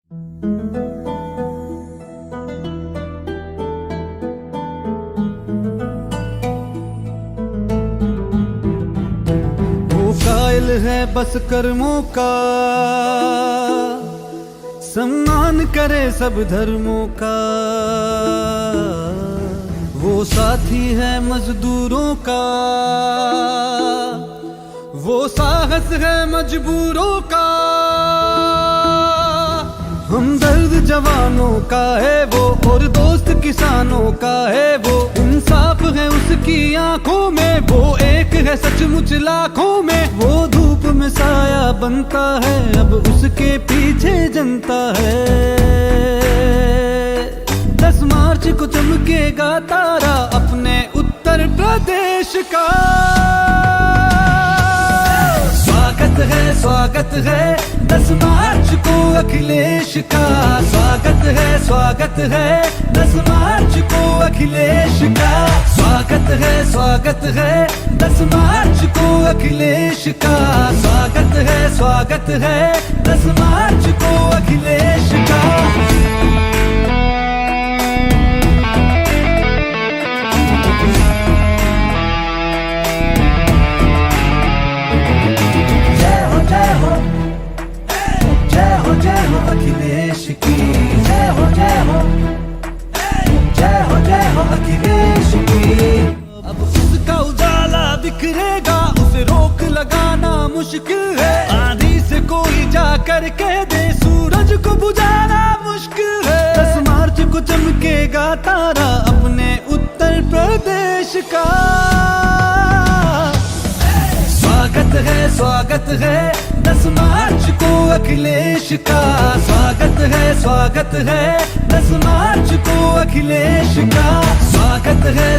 वो कायल है बस कर्मों का, सम्मान करे सब धर्मों का। वो साथी है मजदूरों का, वो साहस है मजबूरों का। हमदर्द जवानों का है वो, और दोस्त किसानों का है वो। इंसाफ है उसकी आंखों में, वो एक है सचमुच लाखों में। वो धूप में साया बनता है, अब उसके पीछे जनता है। 10 मार्च को चमकेगा तारा अपने उत्तर प्रदेश का। स्वागत है 10 मार्च को अखिलेश का। स्वागत है 10 मार्च को अखिलेश का। स्वागत है 10 मार्च को अखिलेश का। स्वागत है 10 मार्च को अखिलेश का। जय हो अखिलेश की, जय हो अखिलेश की। अब उसका उजाला बिखरेगा, उसे रोक लगाना मुश्किल है। आंधी से कोई जाकर कह दे, सूरज को बुझाना मुश्किल है। 10 मार्च को चमकेगा तारा अपने उत्तर प्रदेश का। स्वागत है 10 मार्च को अखिलेश का। स्वागत है 10 मार्च को अखिलेश का। स्वागत है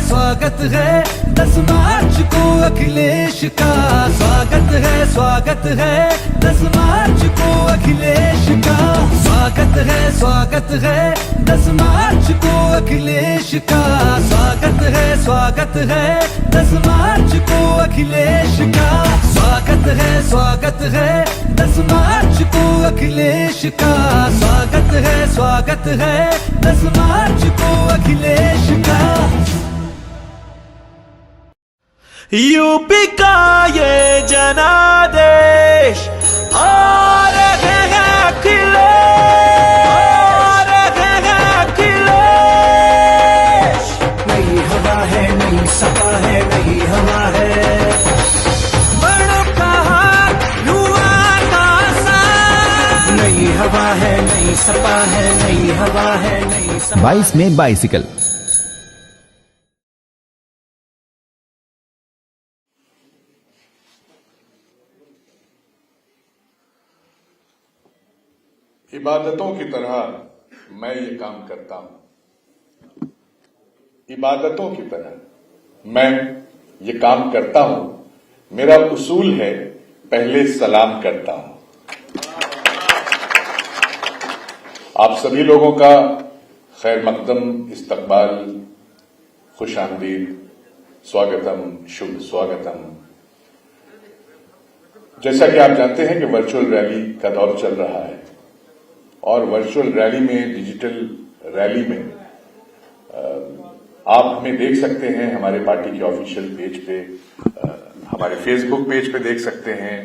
10 मार्च को अखिलेश का। स्वागत है 10 मार्च को अखिलेश का। स्वागत है 10 मार्च को अखिलेश का। स्वागत है 10 मार्च को अखिलेश का। स्वागत है 10 मार्च को अखिलेश का। स्वागत है 10 मार्च को अखिलेश का। यूपी का ये जनादेश आ रहे हैं अखिलेश, नई हवा है, नई सपा है, नई हवा है। नई हवा है, नई सपा है, नई हवा है, नई सपा। 22 में बाइसिकल। इबादतों की तरह मैं ये काम करता हूं। इबादतों की तरह मैं ये काम करता हूं। मेरा उसूल है, पहले सलाम करता हूं। आप सभी लोगों का खैर मकदम, इस्तकबाल, खुशामदीद, स्वागतम, शुभ स्वागतम। जैसा कि आप जानते हैं कि वर्चुअल रैली का दौर चल रहा है, और वर्चुअल रैली में, डिजिटल रैली में आप हमें देख सकते हैं हमारे पार्टी के ऑफिशियल पेज पे, हमारे फेसबुक पेज पे देख सकते हैं,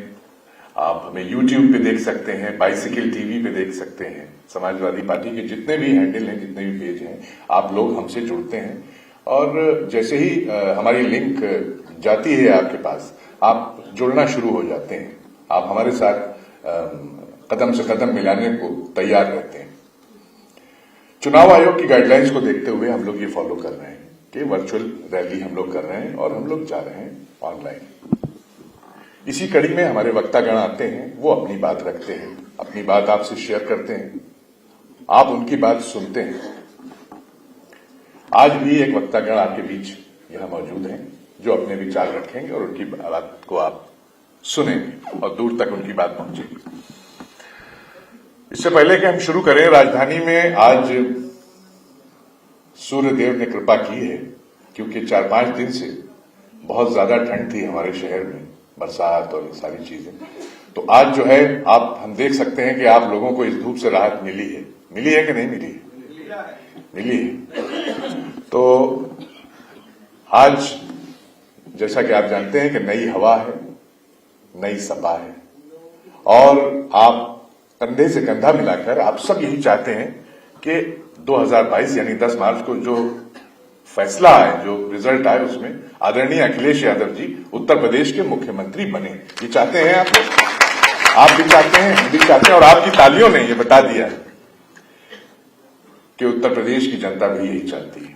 आप हमें यूट्यूब पे देख सकते हैं, बाइसिकल टीवी पे देख सकते हैं। समाजवादी पार्टी के जितने भी हैंडल हैं, जितने भी पेज हैं, आप लोग हमसे जुड़ते हैं, और जैसे ही हमारी लिंक जाती है आपके पास, आप जुड़ना शुरू हो जाते हैं। आप हमारे साथ कदम से कदम मिलाने को तैयार रहते हैं। चुनाव आयोग की गाइडलाइंस को देखते हुए हम लोग ये फॉलो कर रहे हैं कि वर्चुअल रैली हम लोग कर रहे हैं और हम लोग जा रहे हैं ऑनलाइन। इसी कड़ी में हमारे वक्तागण आते हैं, वो अपनी बात रखते हैं, अपनी बात आपसे शेयर करते हैं, आप उनकी बात सुनते हैं। आज भी एक वक्तागण आपके बीच यहां मौजूद हैं जो अपने विचार रखेंगे और उनकी बात को आप सुनेंगे और दूर तक उनकी बात पहुंचेगी। इससे पहले कि हम शुरू करें, राजधानी में आज सूर्यदेव ने कृपा की है, क्योंकि 4-5 दिन से बहुत ज्यादा ठंड थी हमारे शहर में, बरसात और ये सारी चीजें, तो आज जो है हम देख सकते हैं कि आप लोगों को इस धूप से राहत मिली है कि नहीं मिली है? मिली है। तो आज जैसा कि आप जानते हैं कि नई हवा है, नई सपा है, और आप कंधे से कंधा मिलाकर आप सब यही चाहते हैं कि 2022 यानी 10 मार्च को जो फैसला आए, जो रिजल्ट आए, उसमें आदरणीय अखिलेश यादव जी उत्तर प्रदेश के मुख्यमंत्री बने। ये चाहते हैं आप भी चाहते हैं, हम भी चाहते हैं, और आपकी तालियों ने ये बता दिया है कि उत्तर प्रदेश की जनता भी यही चाहती है।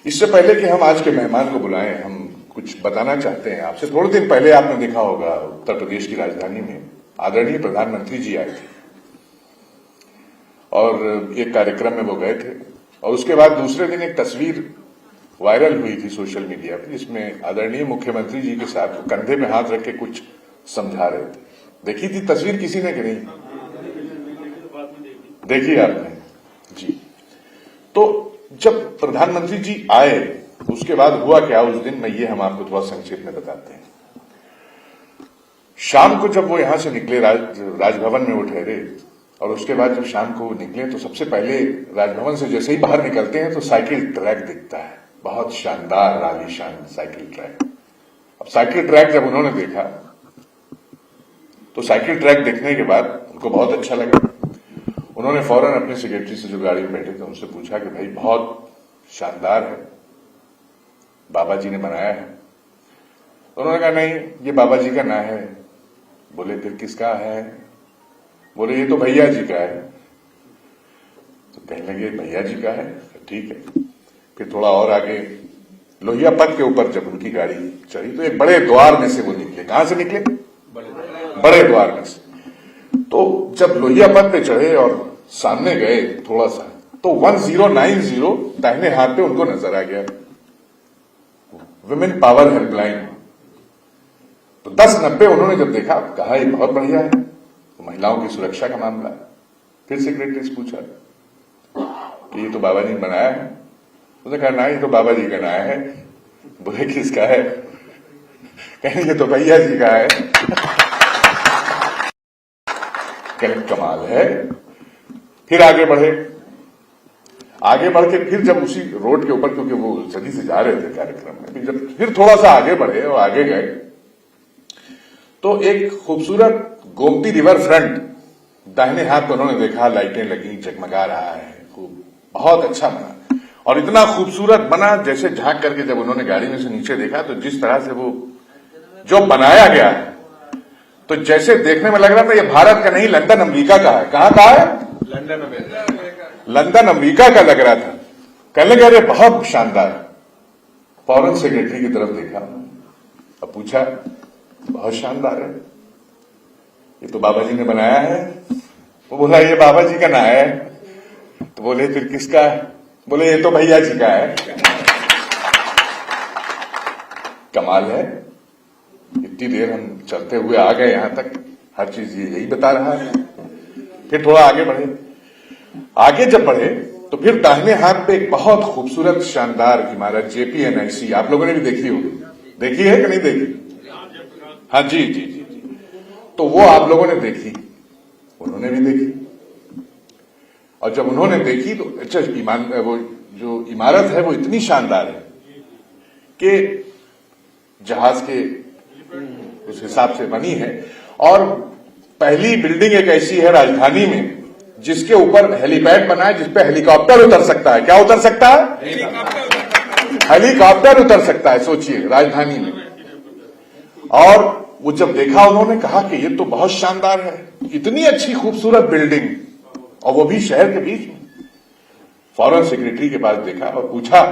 इससे पहले कि हम आज के मेहमान को बुलाएं, हम कुछ बताना चाहते हैं आपसे। थोड़े दिन पहले आपने देखा होगा उत्तर प्रदेश की राजधानी में आदरणीय प्रधानमंत्री जी आए थे और एक कार्यक्रम में वो गए थे, और उसके बाद दूसरे दिन एक तस्वीर वायरल हुई थी सोशल मीडिया पर, जिसमें आदरणीय मुख्यमंत्री जी के साथ कंधे में हाथ रख के कुछ समझा रहे थे। देखी थी तस्वीर किसी ने कि नहीं? देखी आपने जी। तो जब प्रधानमंत्री जी आए उसके बाद हुआ क्या उस दिन, मैं ये हम आपको थोड़ा संक्षेप में बताते हैं। शाम को जब वो यहां से निकले, राजभवन में वो ठहरे, और उसके बाद जब शाम को निकले तो सबसे पहले राजभवन से जैसे ही बाहर निकलते हैं तो साइकिल ट्रैक दिखता है, बहुत शानदार आलीशान साइकिल ट्रैक। अब साइकिल ट्रैक जब उन्होंने देखा तो साइकिल ट्रैक देखने के बाद उनको बहुत अच्छा लगा। उन्होंने फौरन अपने सेक्रेटरी से जो गाड़ी में बैठे थे उनसे पूछा कि भाई बहुत शानदार है, बाबा जी ने बनाया है। उन्होंने कहा नहीं, ये बाबा जी का ना है। बोले फिर किसका है? बोले ये तो भैया जी का है। तो कहने लगे भैया जी का है, ठीक है। फिर थोड़ा और आगे लोहिया पथ के ऊपर जब उनकी गाड़ी चढ़ी तो एक बड़े द्वार में से वो निकले। कहां से निकले? बड़े द्वार में से। तो जब लोहिया पथ पे चढ़े और सामने गए थोड़ा सा, तो 1090 दाहिने हाथ पे उनको नजर आ गया, विमेन पावर हेल्पलाइन। तो 1090 उन्होंने जब देखा, कहा ये बहुत बढ़िया है, तो महिलाओं की सुरक्षा का मामला। फिर सेक्रेटरी से पूछा कि ये तो बाबा जी ने बनाया है। उसने कहा ना, ये तो बाबा जी का बनाया है। बोले किसका है? कहें ये तो भैया जी का है। कहें कमाल है। फिर आगे बढ़े, आगे बढ़ के फिर जब उसी रोड के ऊपर, क्योंकि वो सभी से जा रहे थे कार्यक्रम में, जब फिर थोड़ा सा आगे बढ़े और आगे गए तो एक खूबसूरत गोमती रिवर फ्रंट दाहिने हाथ पर उन्होंने देखा, लाइटें लगी, जगमगा रहा है, खूब बहुत अच्छा बना। और इतना खूबसूरत बना, जैसे झांक करके जब उन्होंने गाड़ी में से नीचे देखा तो जिस तरह से वो जो बनाया गया है, तो जैसे देखने में लग रहा था ये भारत का नहीं, लंदन अमेरिका का है। कहां का है? लंदन अमेरिका का लग रहा था। कहने लगे अरे बहुत शानदार। फौरन सेक्रेटरी की तरफ देखा और पूछा बहुत शानदार है, ये तो बाबा जी ने बनाया है। वो बोला ये बाबा जी का ना है। तो बोले फिर किसका है? बोले ये तो भैया जी का है। कमाल है, इतनी देर हम चलते हुए आ गए यहां तक, हर चीज यही बता रहा है। फिर थोड़ा आगे बढ़े, आगे जब बढ़े तो फिर दाहिने हाथ पे एक बहुत खूबसूरत शानदार इमारत JPNIC, आप लोगों ने भी देखी होगी। देखी है कि नहीं देखी? हाँ जी जी जी जी। तो वो आप लोगों ने देखी, उन्होंने भी देखी। और जब उन्होंने देखी तो अच्छा, वो जो इमारत है वो इतनी शानदार है कि जहाज के उस हिसाब से बनी है। और पहली बिल्डिंग एक ऐसी है राजधानी में जिसके ऊपर हेलीपैड बना है, जिसपे हेलीकॉप्टर उतर सकता है। क्या उतर सकता है? हेलीकॉप्टर उतर सकता है, सोचिए, राजधानी में। और वो जब देखा उन्होंने कहा कि ये तो बहुत शानदार है, इतनी अच्छी खूबसूरत बिल्डिंग, और वो भी शहर के बीच में। फौरन सेक्रेटरी के पास देखा और पूछा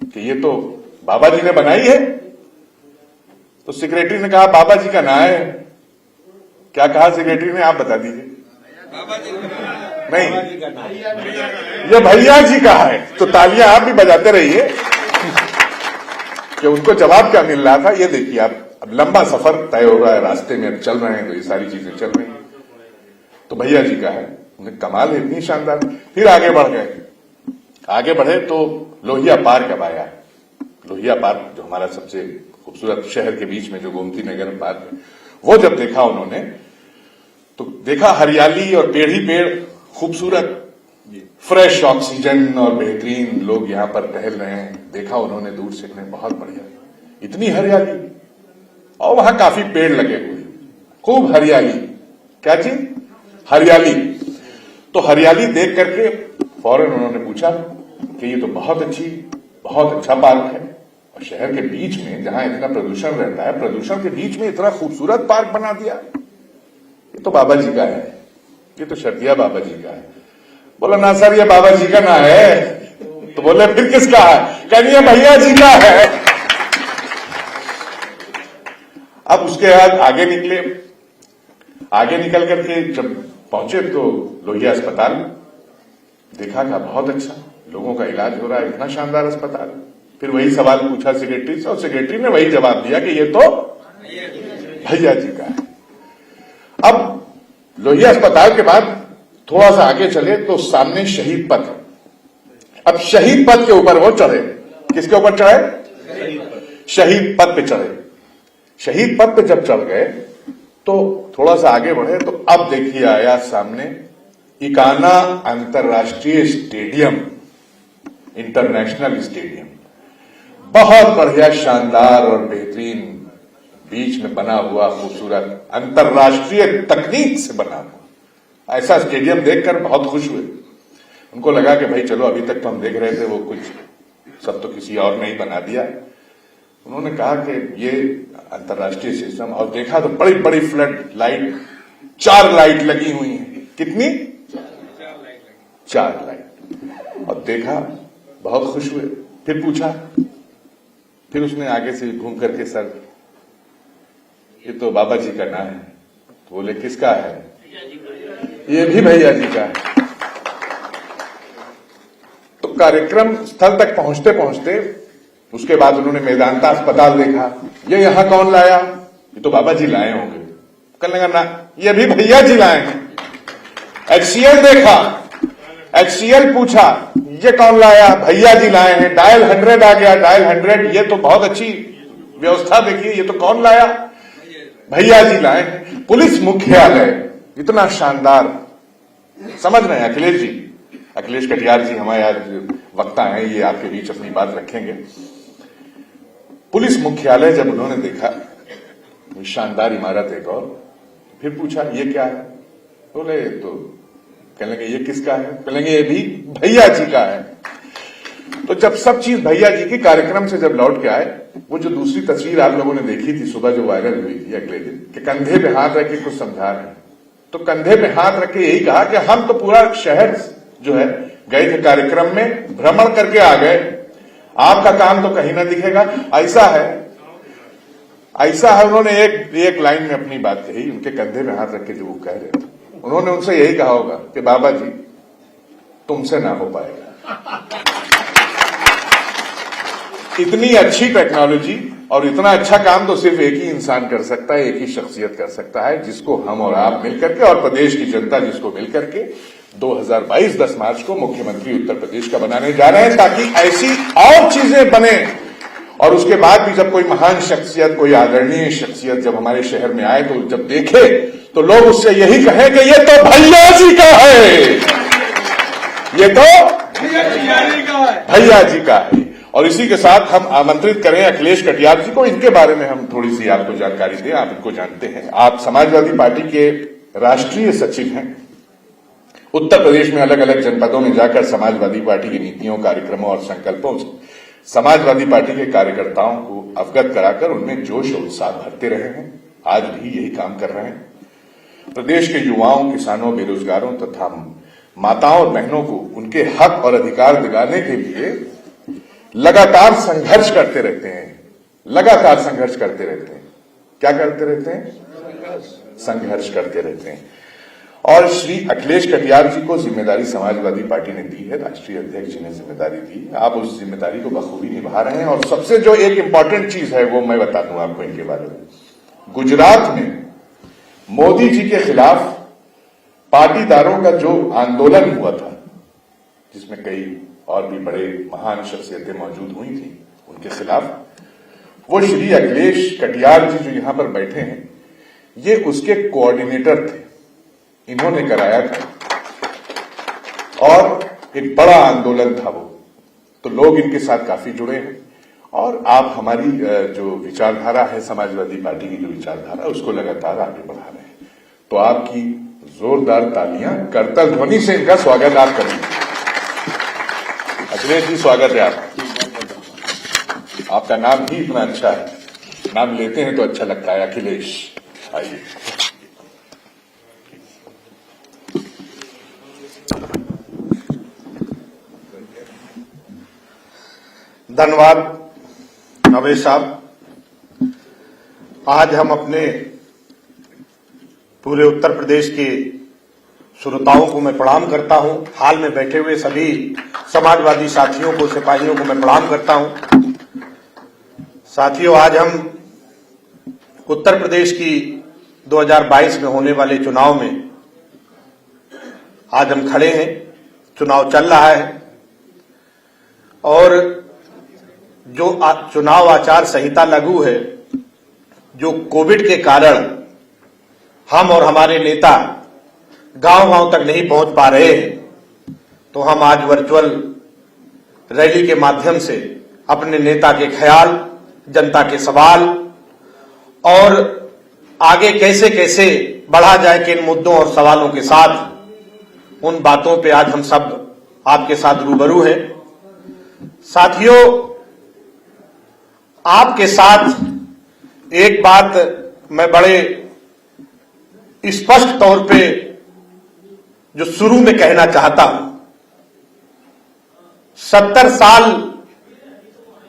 कि ये तो बाबा जी ने बनाई है। तो सेक्रेटरी ने कहा बाबा जी का नाम है। क्या कहा सेक्रेटरी ने? आप बता दीजिए। नहीं, ये भैया जी का है। तो तालियां आप भी बजाते रहिए कि उनको जवाब क्या मिल रहा था। ये देखिए आप, अब लंबा सफर तय हो रहा है, रास्ते में अब चल रहे हैं तो ये सारी चीजें चल रही हैं। तो भैया जी का है। उन्हें कमाल है, इतनी शानदार। फिर आगे बढ़ गए, आगे बढ़े तो लोहिया पार्क अब आया। लोहिया पार्क जो हमारा सबसे खूबसूरत शहर के बीच में जो गोमती नगर पार्क है, वो जब देखा उन्होंने तो देखा हरियाली और पेड़ ही पेड़, खूबसूरत फ्रेश ऑक्सीजन और बेहतरीन लोग यहां पर टहल रहे हैं। देखा उन्होंने दूर से, बहुत बढ़िया, इतनी हरियाली, और वहां काफी पेड़ लगे हुए, खूब हरियाली। क्या चीज? हरियाली। तो हरियाली देख करके फौरन उन्होंने पूछा कि ये तो बहुत अच्छा पार्क है, और शहर के बीच में जहां इतना प्रदूषण रहता है, प्रदूषण के बीच में इतना खूबसूरत पार्क बना दिया। ये तो बाबा जी का है, ये तो शर्तिया बाबा जी का है। बोला ना सर, ये बाबा जी का ना है। तो बोले फिर किसका है? कहिए भैया जी का है। अब उसके बाद आगे निकले, आगे निकल करके जब पहुंचे तो लोहिया अस्पताल देखा था, बहुत अच्छा, लोगों का इलाज हो रहा है, इतना शानदार अस्पताल। फिर वही सवाल पूछा सेक्रेटरी से, और सेक्रेटरी ने वही जवाब दिया कि ये तो भैया जी का है। अब लोहिया अस्पताल के बाद थोड़ा सा आगे चले तो सामने शहीद पथ है। अब शहीद पथ के ऊपर वो चढ़े। किसके ऊपर चढ़े? शहीद पथ पे चढ़े। शहीद पथ पे जब चढ़ गए तो थोड़ा सा आगे बढ़े तो अब देखिए आया सामने इकाना अंतर्राष्ट्रीय स्टेडियम, इंटरनेशनल स्टेडियम, बहुत बढ़िया, शानदार और बेहतरीन, बीच में बना हुआ, खूबसूरत, अंतर्राष्ट्रीय तकनीक से बना हुआ। ऐसा स्टेडियम देखकर बहुत खुश हुए। उनको लगा कि भाई चलो, अभी तक तो हम देख रहे थे वो कुछ सब तो किसी और ने ही बना दिया। उन्होंने कहा कि ये अंतर्राष्ट्रीय सिस्टम, और देखा तो बड़ी बड़ी फ्लड लाइट, 4 लाइट लगी हुई हैं। कितनी? 4 लाइट। और देखा, बहुत खुश हुए। फिर पूछा, फिर उसने आगे से घूम करके, सर ये तो बाबा जी का नाम है। तो बोले किसका है? ये भी भैया जी का है। तो कार्यक्रम स्थल तक पहुंचते पहुंचते उसके बाद उन्होंने मेदांता अस्पताल देखा। ये यहां कौन लाया? ये तो बाबा जी लाए होंगे। कहने लगा ना, ये भी भैया जी लाए हैं। HCL देखा, HCL पूछा, ये कौन लाया? भैया जी लाए हैं। डायल 100 आ गया, डायल 100, ये तो बहुत अच्छी व्यवस्था देखिए, ये तो कौन लाया? भैया जी लाए हैं। पुलिस मुख्यालय, इतना शानदार, समझ रहे हैं अखिलेश जी, अखिलेश कटियार जी हमारे आज वक्ता हैं, ये आपके बीच अपनी बात रखेंगे। पुलिस मुख्यालय जब उन्होंने देखा, शानदार इमारत एक, और फिर पूछा ये क्या है? बोले तो कहने लगे ये किसका है? कहने लगे ये भी भैया जी का है। तो जब सब चीज भैया जी के कार्यक्रम से जब लौट के आए, वो जो दूसरी तस्वीर आप लोगों ने देखी थी सुबह जो वायरल हुई थी अगले दिन, कि कंधे पे हाथ रख के कुछ समझा रहे हैं, तो कंधे पे हाथ रख के यही कहा कि हम तो पूरा शहर जो है गए थे कार्यक्रम में, भ्रमण करके आ गए, आपका काम तो कहीं ना दिखेगा। ऐसा है। उन्होंने एक लाइन में अपनी बात कही, उनके कंधे में हाथ रख के जो वो कह रहे थे, उन्होंने उनसे यही कहा होगा कि बाबा जी तुमसे ना हो पाएगा। इतनी अच्छी टेक्नोलॉजी और इतना अच्छा काम तो सिर्फ एक ही इंसान कर सकता है, एक ही शख्सियत कर सकता है, जिसको हम और आप मिलकर के, और प्रदेश की जनता जिसको मिलकर के 2022 10 मार्च को मुख्यमंत्री उत्तर प्रदेश का बनाने जा रहे हैं, ताकि ऐसी और चीजें बने। और उसके बाद भी जब कोई महान शख्सियत, कोई आदरणीय शख्सियत जब हमारे शहर में आए, तो जब देखे तो लोग उससे यही कहें कि ये तो भैया जी का है, ये तो भैया जी का है। और इसी के साथ हम आमंत्रित करें अखिलेश कटियार जी को, इनके बारे में हम थोड़ी सी आपको जानकारी दें। आप इनको जानते हैं, आप समाजवादी पार्टी के राष्ट्रीय सचिव हैं। उत्तर प्रदेश में अलग अलग जनपदों में जाकर समाजवादी पार्टी की नीतियों, कार्यक्रमों और संकल्पों से समाजवादी पार्टी के कार्यकर्ताओं को अवगत कराकर उनमें जोश और उत्साह भरते रहे हैं। आज भी यही काम कर रहे हैं। प्रदेश के युवाओं, किसानों, बेरोजगारों तथा माताओं और बहनों को उनके हक और अधिकार दिलाने के लिए लगातार संघर्ष करते रहते हैं। लगातार संघर्ष करते रहते हैं। क्या करते रहते हैं? संघर्ष करते रहते हैं। और श्री अखिलेश कटियार जी को जिम्मेदारी समाजवादी पार्टी ने दी है, राष्ट्रीय अध्यक्ष जी ने जिम्मेदारी दी। आप उस जिम्मेदारी को बखूबी निभा रहे हैं। और सबसे जो एक इंपॉर्टेंट चीज है वो मैं बता दूं आपको इनके बारे में। गुजरात में मोदी जी के खिलाफ पाटीदारों का जो आंदोलन हुआ था, जिसमें कई और भी बड़े महान शख्सियतें मौजूद हुई थी, उनके खिलाफ वो श्री अखिलेश कटियार जी जो यहां पर बैठे हैं, ये उसके कोऑर्डिनेटर थे, इन्होंने कराया था और एक बड़ा आंदोलन था वो, तो लोग इनके साथ काफी जुड़े हैं और आप हमारी जो विचारधारा है, समाजवादी पार्टी की जो विचारधारा है, उसको लगातार आगे बढ़ा रहे हैं। तो आपकी जोरदार तालियां, करतल ध्वनि से इनका स्वागत आप करेंगे। अखिलेश जी, स्वागत है आपका नाम ही इतना अच्छा है, नाम लेते हैं तो अच्छा लगता है, अखिलेश। आइए। धन्यवाद नवेश साहब। आज हम अपने पूरे उत्तर प्रदेश के श्रोताओं को मैं प्रणाम करता हूं, हाल में बैठे हुए सभी समाजवादी साथियों को, सिपाहियों को मैं प्रणाम करता हूं। साथियों, आज हम उत्तर प्रदेश की 2022 में होने वाले चुनाव में आज हम खड़े हैं। चुनाव चल रहा है और जो चुनाव आचार संहिता लागू है, जो कोविड के कारण हम और हमारे नेता गांव-गांव तक नहीं पहुंच पा रहे हैं, तो हम आज वर्चुअल रैली के माध्यम से अपने नेता के ख्याल, जनता के सवाल और आगे कैसे कैसे बढ़ा जाए किन मुद्दों और सवालों के साथ, उन बातों पे आज हम सब आपके साथ रूबरू हैं। साथियों, आपके साथ एक बात मैं बड़े स्पष्ट तौर पे जो शुरू में कहना चाहता हूं, 70 साल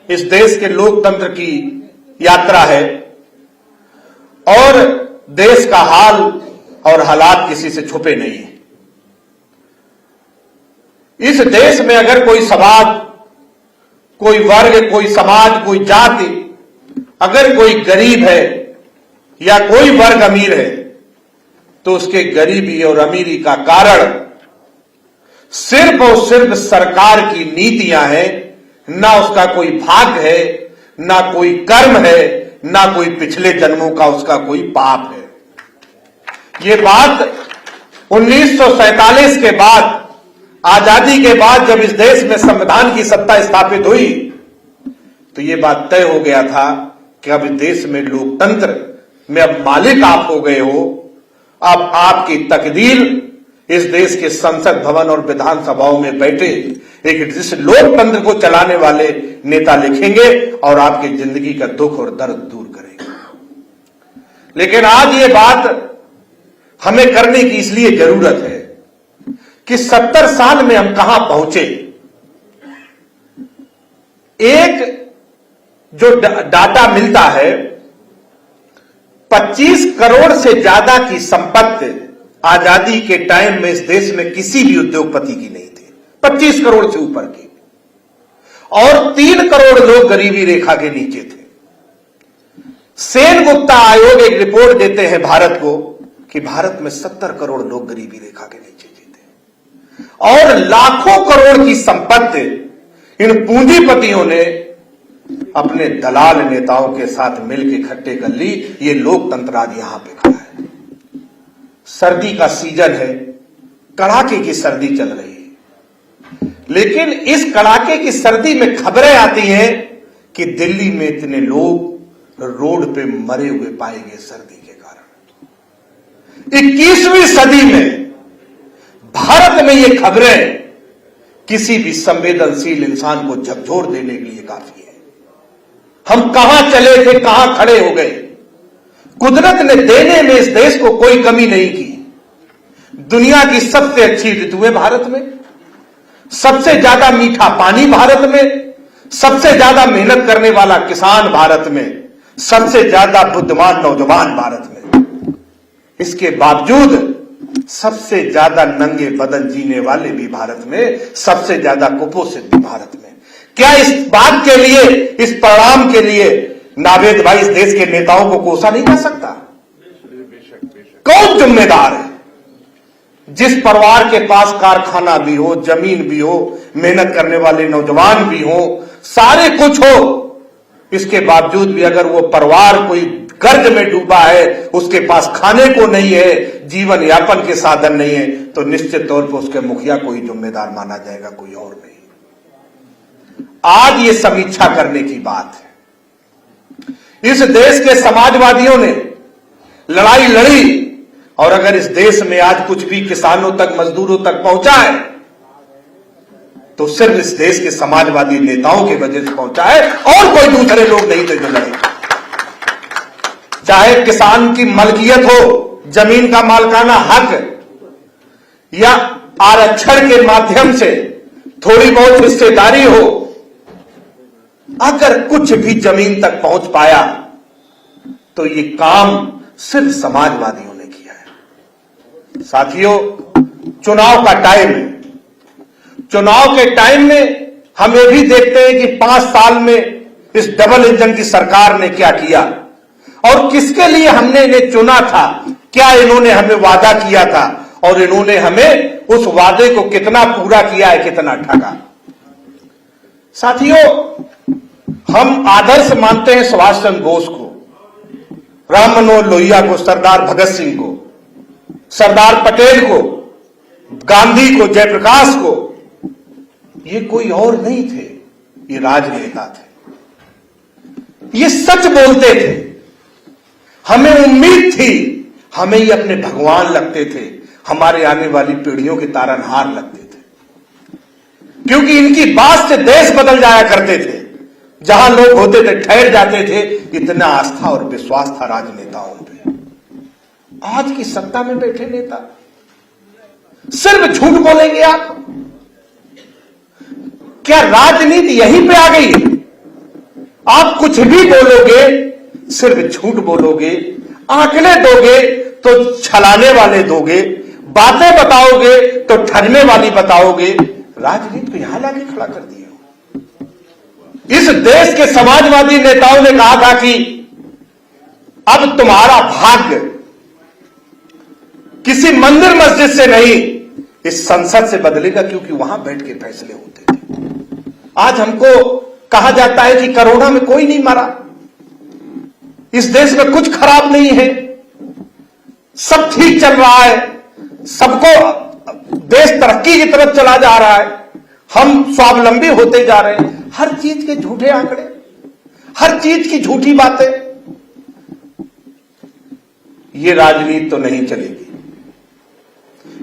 इस देश के लोकतंत्र की यात्रा है और देश का हाल और हालात किसी से छुपे नहीं है। इस देश में अगर कोई समाज, कोई वर्ग, कोई समाज, कोई जाति, अगर कोई गरीब है या कोई वर्ग अमीर है, तो उसके गरीबी और अमीरी का कारण सिर्फ और सिर्फ सरकार की नीतियां हैं, ना उसका कोई भाग्य है, ना कोई कर्म है, ना कोई पिछले जन्मों का उसका कोई पाप है। ये बात 1947 के बाद, आजादी के बाद जब इस देश में संविधान की सत्ता स्थापित हुई, तो ये बात तय हो गया था कि अब इस देश में लोकतंत्र में अब मालिक आप हो गए हो। अब आपकी तकदीर इस देश के संसद भवन और विधानसभाओं में बैठे एक जिस लोकतंत्र को चलाने वाले नेता लिखेंगे और आपकी जिंदगी का दुख और दर्द दूर करेंगे। लेकिन आज ये बात हमें करने की इसलिए जरूरत है कि 70 साल में हम कहां पहुंचे। एक जो डाटा मिलता है, 25 करोड़ से ज्यादा की संपत्ति आजादी के टाइम में इस देश में किसी भी उद्योगपति की नहीं थी, 25 करोड़ से ऊपर की, और 3 करोड़ लोग गरीबी रेखा के नीचे थे। सेन गुप्ता आयोग एक रिपोर्ट देते हैं भारत को कि भारत में 70 करोड़ लोग गरीबी रेखा के नीचे जीते और लाखों करोड़ की संपत्ति इन पूंजीपतियों ने अपने दलाल नेताओं के साथ मिलकर इकट्ठे कर ली। ये लोकतंत्र आज यहां पे खड़ा है। सर्दी का सीजन है, कड़ाके की सर्दी चल रही है, लेकिन इस कड़ाके की सर्दी में खबरें आती हैं कि दिल्ली में इतने लोग रोड पे मरे हुए पाए गए सर्दी के कारण। 21वीं सदी में भारत में ये खबरें किसी भी संवेदनशील इंसान को झकझोर देने के लिए काफी है। हम कहां चले थे, कहां खड़े हो गए। कुदरत ने देने में इस देश को कोई कमी नहीं की। दुनिया की सबसे अच्छी ऋतुएं भारत में, सबसे ज्यादा मीठा पानी भारत में, सबसे ज्यादा मेहनत करने वाला किसान भारत में, सबसे ज्यादा बुद्धिमान नौजवान भारत में। इसके बावजूद सबसे ज्यादा नंगे बदन जीने वाले भी भारत में, सबसे ज्यादा कुपोषित भी भारत में। क्या इस बात के लिए, इस परिणाम के लिए नावेद भाई इस देश के नेताओं को कोसा नहीं जा सकता? कौन जिम्मेदार है? जिस परिवार के पास कारखाना भी हो, जमीन भी हो, मेहनत करने वाले नौजवान भी हो, सारे कुछ हो, इसके बावजूद भी अगर वो परिवार कोई कर्ज में डूबा है, उसके पास खाने को नहीं है, जीवन यापन के साधन नहीं है, तो निश्चित तौर पर उसके मुखिया को ही जिम्मेदार माना जाएगा, कोई और नहीं। आज ये समीक्षा करने की बात है। इस देश के समाजवादियों ने लड़ाई लड़ी, और अगर इस देश में आज कुछ भी किसानों तक, मजदूरों तक पहुंचा है तो सिर्फ इस देश के समाजवादी नेताओं की वजह से पहुंचा है, और कोई दूसरे लोग नहीं थे जो लड़े। चाहे किसान की मलकियत हो, जमीन का मालकाना हक, या आरक्षण के माध्यम से थोड़ी बहुत हिस्सेदारी हो, अगर कुछ भी जमीन तक पहुंच पाया तो ये काम सिर्फ समाजवादियों ने किया है। साथियों, चुनाव का टाइम है। चुनाव के टाइम में हम ये भी देखते हैं कि 5 साल में इस डबल इंजन की सरकार ने क्या किया और किसके लिए हमने इन्हें चुना था, क्या इन्होंने हमें वादा किया था और इन्होंने हमें उस वादे को कितना पूरा किया है, कितना ठगा। साथियों, हम आदर्श मानते हैं सुभाष चंद्र बोस को, राम मनोहर लोहिया को, सरदार भगत सिंह को, सरदार पटेल को, गांधी को, जयप्रकाश को। ये कोई और नहीं थे, ये राजनेता थे। ये सच बोलते थे, हमें उम्मीद थी, हमें ये अपने भगवान लगते थे, हमारे आने वाली पीढ़ियों के तारनहार लगते थे, क्योंकि इनकी बात से देश बदल जाया करते थे। जहां लोग होते थे ठहर जाते थे, इतना आस्था और विश्वास था राजनेताओं पे। आज की सत्ता में बैठे नेता सिर्फ झूठ बोलेंगे। आप क्या राजनीति यहीं पे आ गई है? आप कुछ भी बोलोगे, सिर्फ झूठ बोलोगे, आंकड़े दोगे तो छलाने वाले दोगे, बातें बताओगे तो ठगने वाली बताओगे। राजनीति को यहां लाके खड़ा कर दिया। इस देश के समाजवादी नेताओं ने कहा था कि अब तुम्हारा भाग्य किसी मंदिर मस्जिद से नहीं, इस संसद से बदलेगा, क्योंकि वहां बैठ के फैसले होते थे। आज हमको कहा जाता है कि कोरोना में कोई नहीं मरा, इस देश में कुछ खराब नहीं है, सब ठीक चल रहा है, सबको देश तरक्की की तरफ चला जा रहा है, हम स्वावलंबी होते जा रहे हैं। हर चीज के झूठे आंकड़े, हर चीज की झूठी बातें। ये राजनीति तो नहीं चलेगी।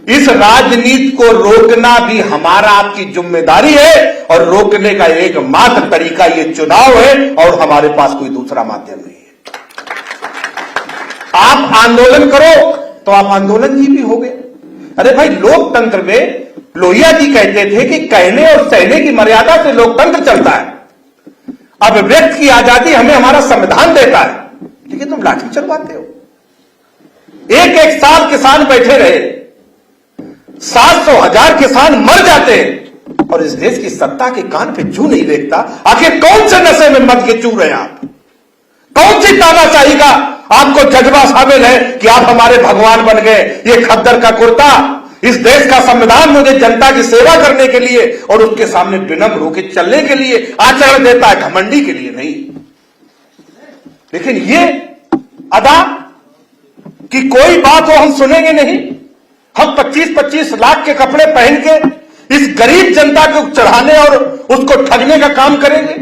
इस राजनीति को रोकना भी हमारा, आपकी जिम्मेदारी है, और रोकने का एकमात्र तरीका ये चुनाव है, और हमारे पास कोई दूसरा माध्यम नहीं है। आप आंदोलन करो तो आप आंदोलन जीवी हो गए। अरे भाई, लोकतंत्र में लोहिया जी कहते थे कि कहने और सहने की मर्यादा से लोकतंत्र चलता है। अभिव्यक्ति की आजादी हमें हमारा संविधान देता है, लेकिन तुम लाठी चलवाते हो। एक एक साल किसान बैठे रहे, 700,000 किसान मर जाते हैं, और इस देश की सत्ता के कान पे जू नहीं देखता। आखिर कौन से नशे में मद के चू रहे हैं आप? कौन सी तानाशाही का आपको जज्बा शामिल है कि आप हमारे भगवान बन गए? ये खद्दर का कुर्ता, इस देश का संविधान मुझे जनता की सेवा करने के लिए और उसके सामने विनम्र होकर चलने के लिए आचरण देता है, घमंडी के लिए नहीं। लेकिन ये अदा कि कोई बात हो हम सुनेंगे नहीं, हम 25-25 लाख के कपड़े पहन के इस गरीब जनता को चढ़ाने और उसको ठगने का काम करेंगे।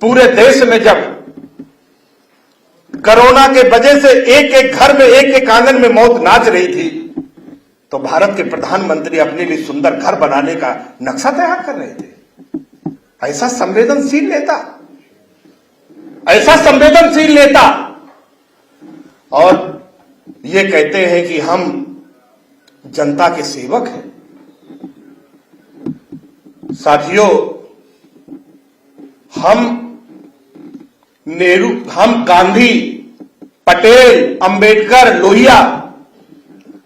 पूरे देश में जब कोरोना के वजह से एक एक घर में, एक एक आंगन में मौत नाच रही थी, तो भारत के प्रधानमंत्री अपने लिए सुंदर घर बनाने का नक्शा तैयार कर रहे थे। ऐसा संवेदनशील नेता, ऐसा संवेदनशील नेता, और ये कहते हैं कि हम जनता के सेवक हैं। साथियों, हम गांधी, पटेल, अंबेडकर, लोहिया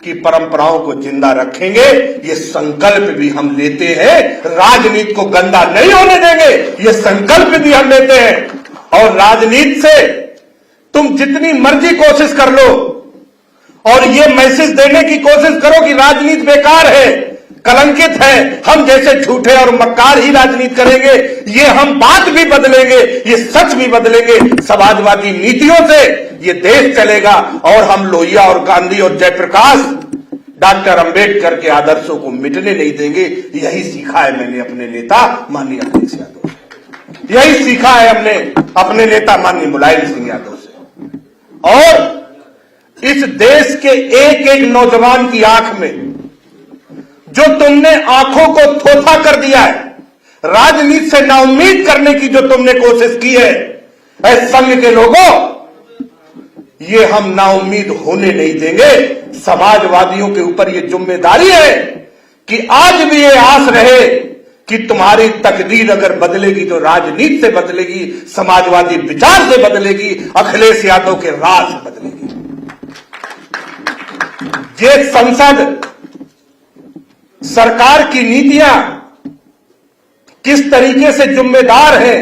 की परंपराओं को जिंदा रखेंगे। ये संकल्प भी हम लेते हैं। राजनीति को गंदा नहीं होने देंगे, ये संकल्प भी हम लेते हैं। और राजनीति से तुम जितनी मर्जी कोशिश कर लो और ये मैसेज देने की कोशिश करो कि राजनीति बेकार है, कलंकित हैं, हम जैसे झूठे और मक्कार ही राजनीति करेंगे, ये हम बात भी बदलेंगे, ये सच भी बदलेंगे। समाजवादी नीतियों से ये देश चलेगा और हम लोहिया और गांधी और जयप्रकाश, डॉक्टर अंबेडकर के आदर्शों को मिटने नहीं देंगे। यही सीखा है मैंने अपने नेता माननीय अखिलेश यादव से, यही सीखा है हमने अपने नेता माननीय मुलायम सिंह यादव से। और इस देश के एक एक नौजवान की आंख में जो तुमने आंखों को थोथा कर दिया है, राजनीति से नाउम्मीद करने की जो तुमने कोशिश की है, संघ के लोगों, ये हम नाउम्मीद होने नहीं देंगे। समाजवादियों के ऊपर ये जिम्मेदारी है कि आज भी ये आस रहे कि तुम्हारी तकदीर अगर बदलेगी तो राजनीति से बदलेगी, समाजवादी विचार से बदलेगी, अखिलेश यादव के राज से बदलेगी। ये संसद, सरकार की नीतियां किस तरीके से जिम्मेदार है,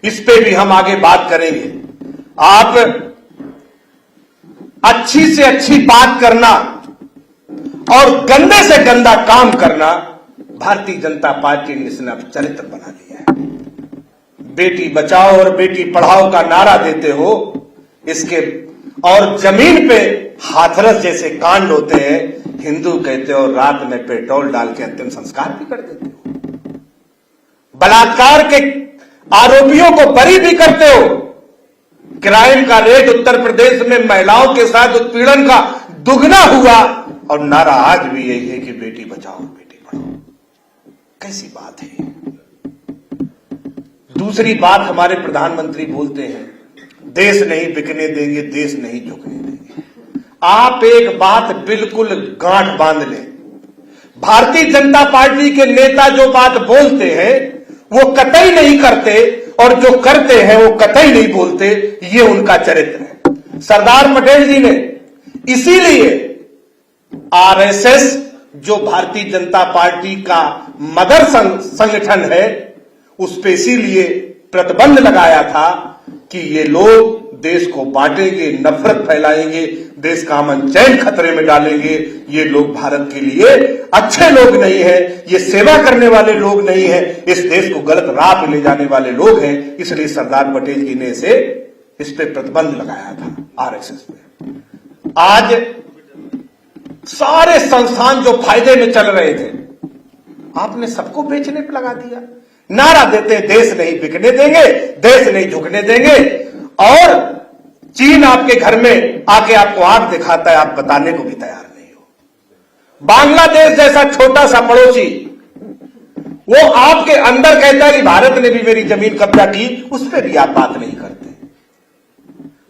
इस पे भी हम आगे बात करेंगे। आप अच्छी से अच्छी बात करना और गंदे से गंदा काम करना भारतीय जनता पार्टी ने इसने अब चरित्र बना लिया है। बेटी बचाओ और बेटी पढ़ाओ का नारा देते हो, इसके और जमीन पे हाथरस जैसे कांड होते हैं, हिंदू कहते हो, रात में पेट्रोल डाल के अंतिम संस्कार भी कर देते हो, बलात्कार के आरोपियों को बरी भी करते हो। क्राइम का रेट उत्तर प्रदेश में महिलाओं के साथ उत्पीड़न का दुगना हुआ और नारा आज भी यही है कि बेटी बचाओ बेटी पढ़ाओ। कैसी बात है। दूसरी बात, हमारे प्रधानमंत्री बोलते हैं देश नहीं बिकने देंगे, देश नहीं झुकने देंगे। आप एक बात बिल्कुल गांठ बांध लें, भारतीय जनता पार्टी के नेता जो बात बोलते हैं वो कतई नहीं करते और जो करते हैं वो कतई नहीं बोलते, ये उनका चरित्र है। सरदार पटेल जी ने इसीलिए आरएसएस, जो भारतीय जनता पार्टी का मदर संगठन है, उस पे इसीलिए प्रतिबंध लगाया था कि ये लोग देश को बांटेंगे, नफरत फैलाएंगे, देश का अमन चैन खतरे में डालेंगे। ये लोग भारत के लिए अच्छे लोग नहीं हैं, ये सेवा करने वाले लोग नहीं हैं, इस देश को गलत राह पे ले जाने वाले लोग हैं। इसलिए सरदार पटेल जी ने इस पे प्रतिबंध लगाया था आरएसएस पे। आज सारे संस्थान जो फायदे में चल रहे थे, आपने सबको बेचने पे लगा दिया। नारा देते देश नहीं बिकने देंगे, देश नहीं झुकने देंगे, और चीन आपके घर में आके आपको आंख दिखाता है, आप बताने को भी तैयार नहीं हो। बांग्लादेश जैसा छोटा सा पड़ोसी, वो आपके अंदर कहता है कि भारत ने भी मेरी जमीन कब्जा की, उस पर भी आप बात नहीं करते।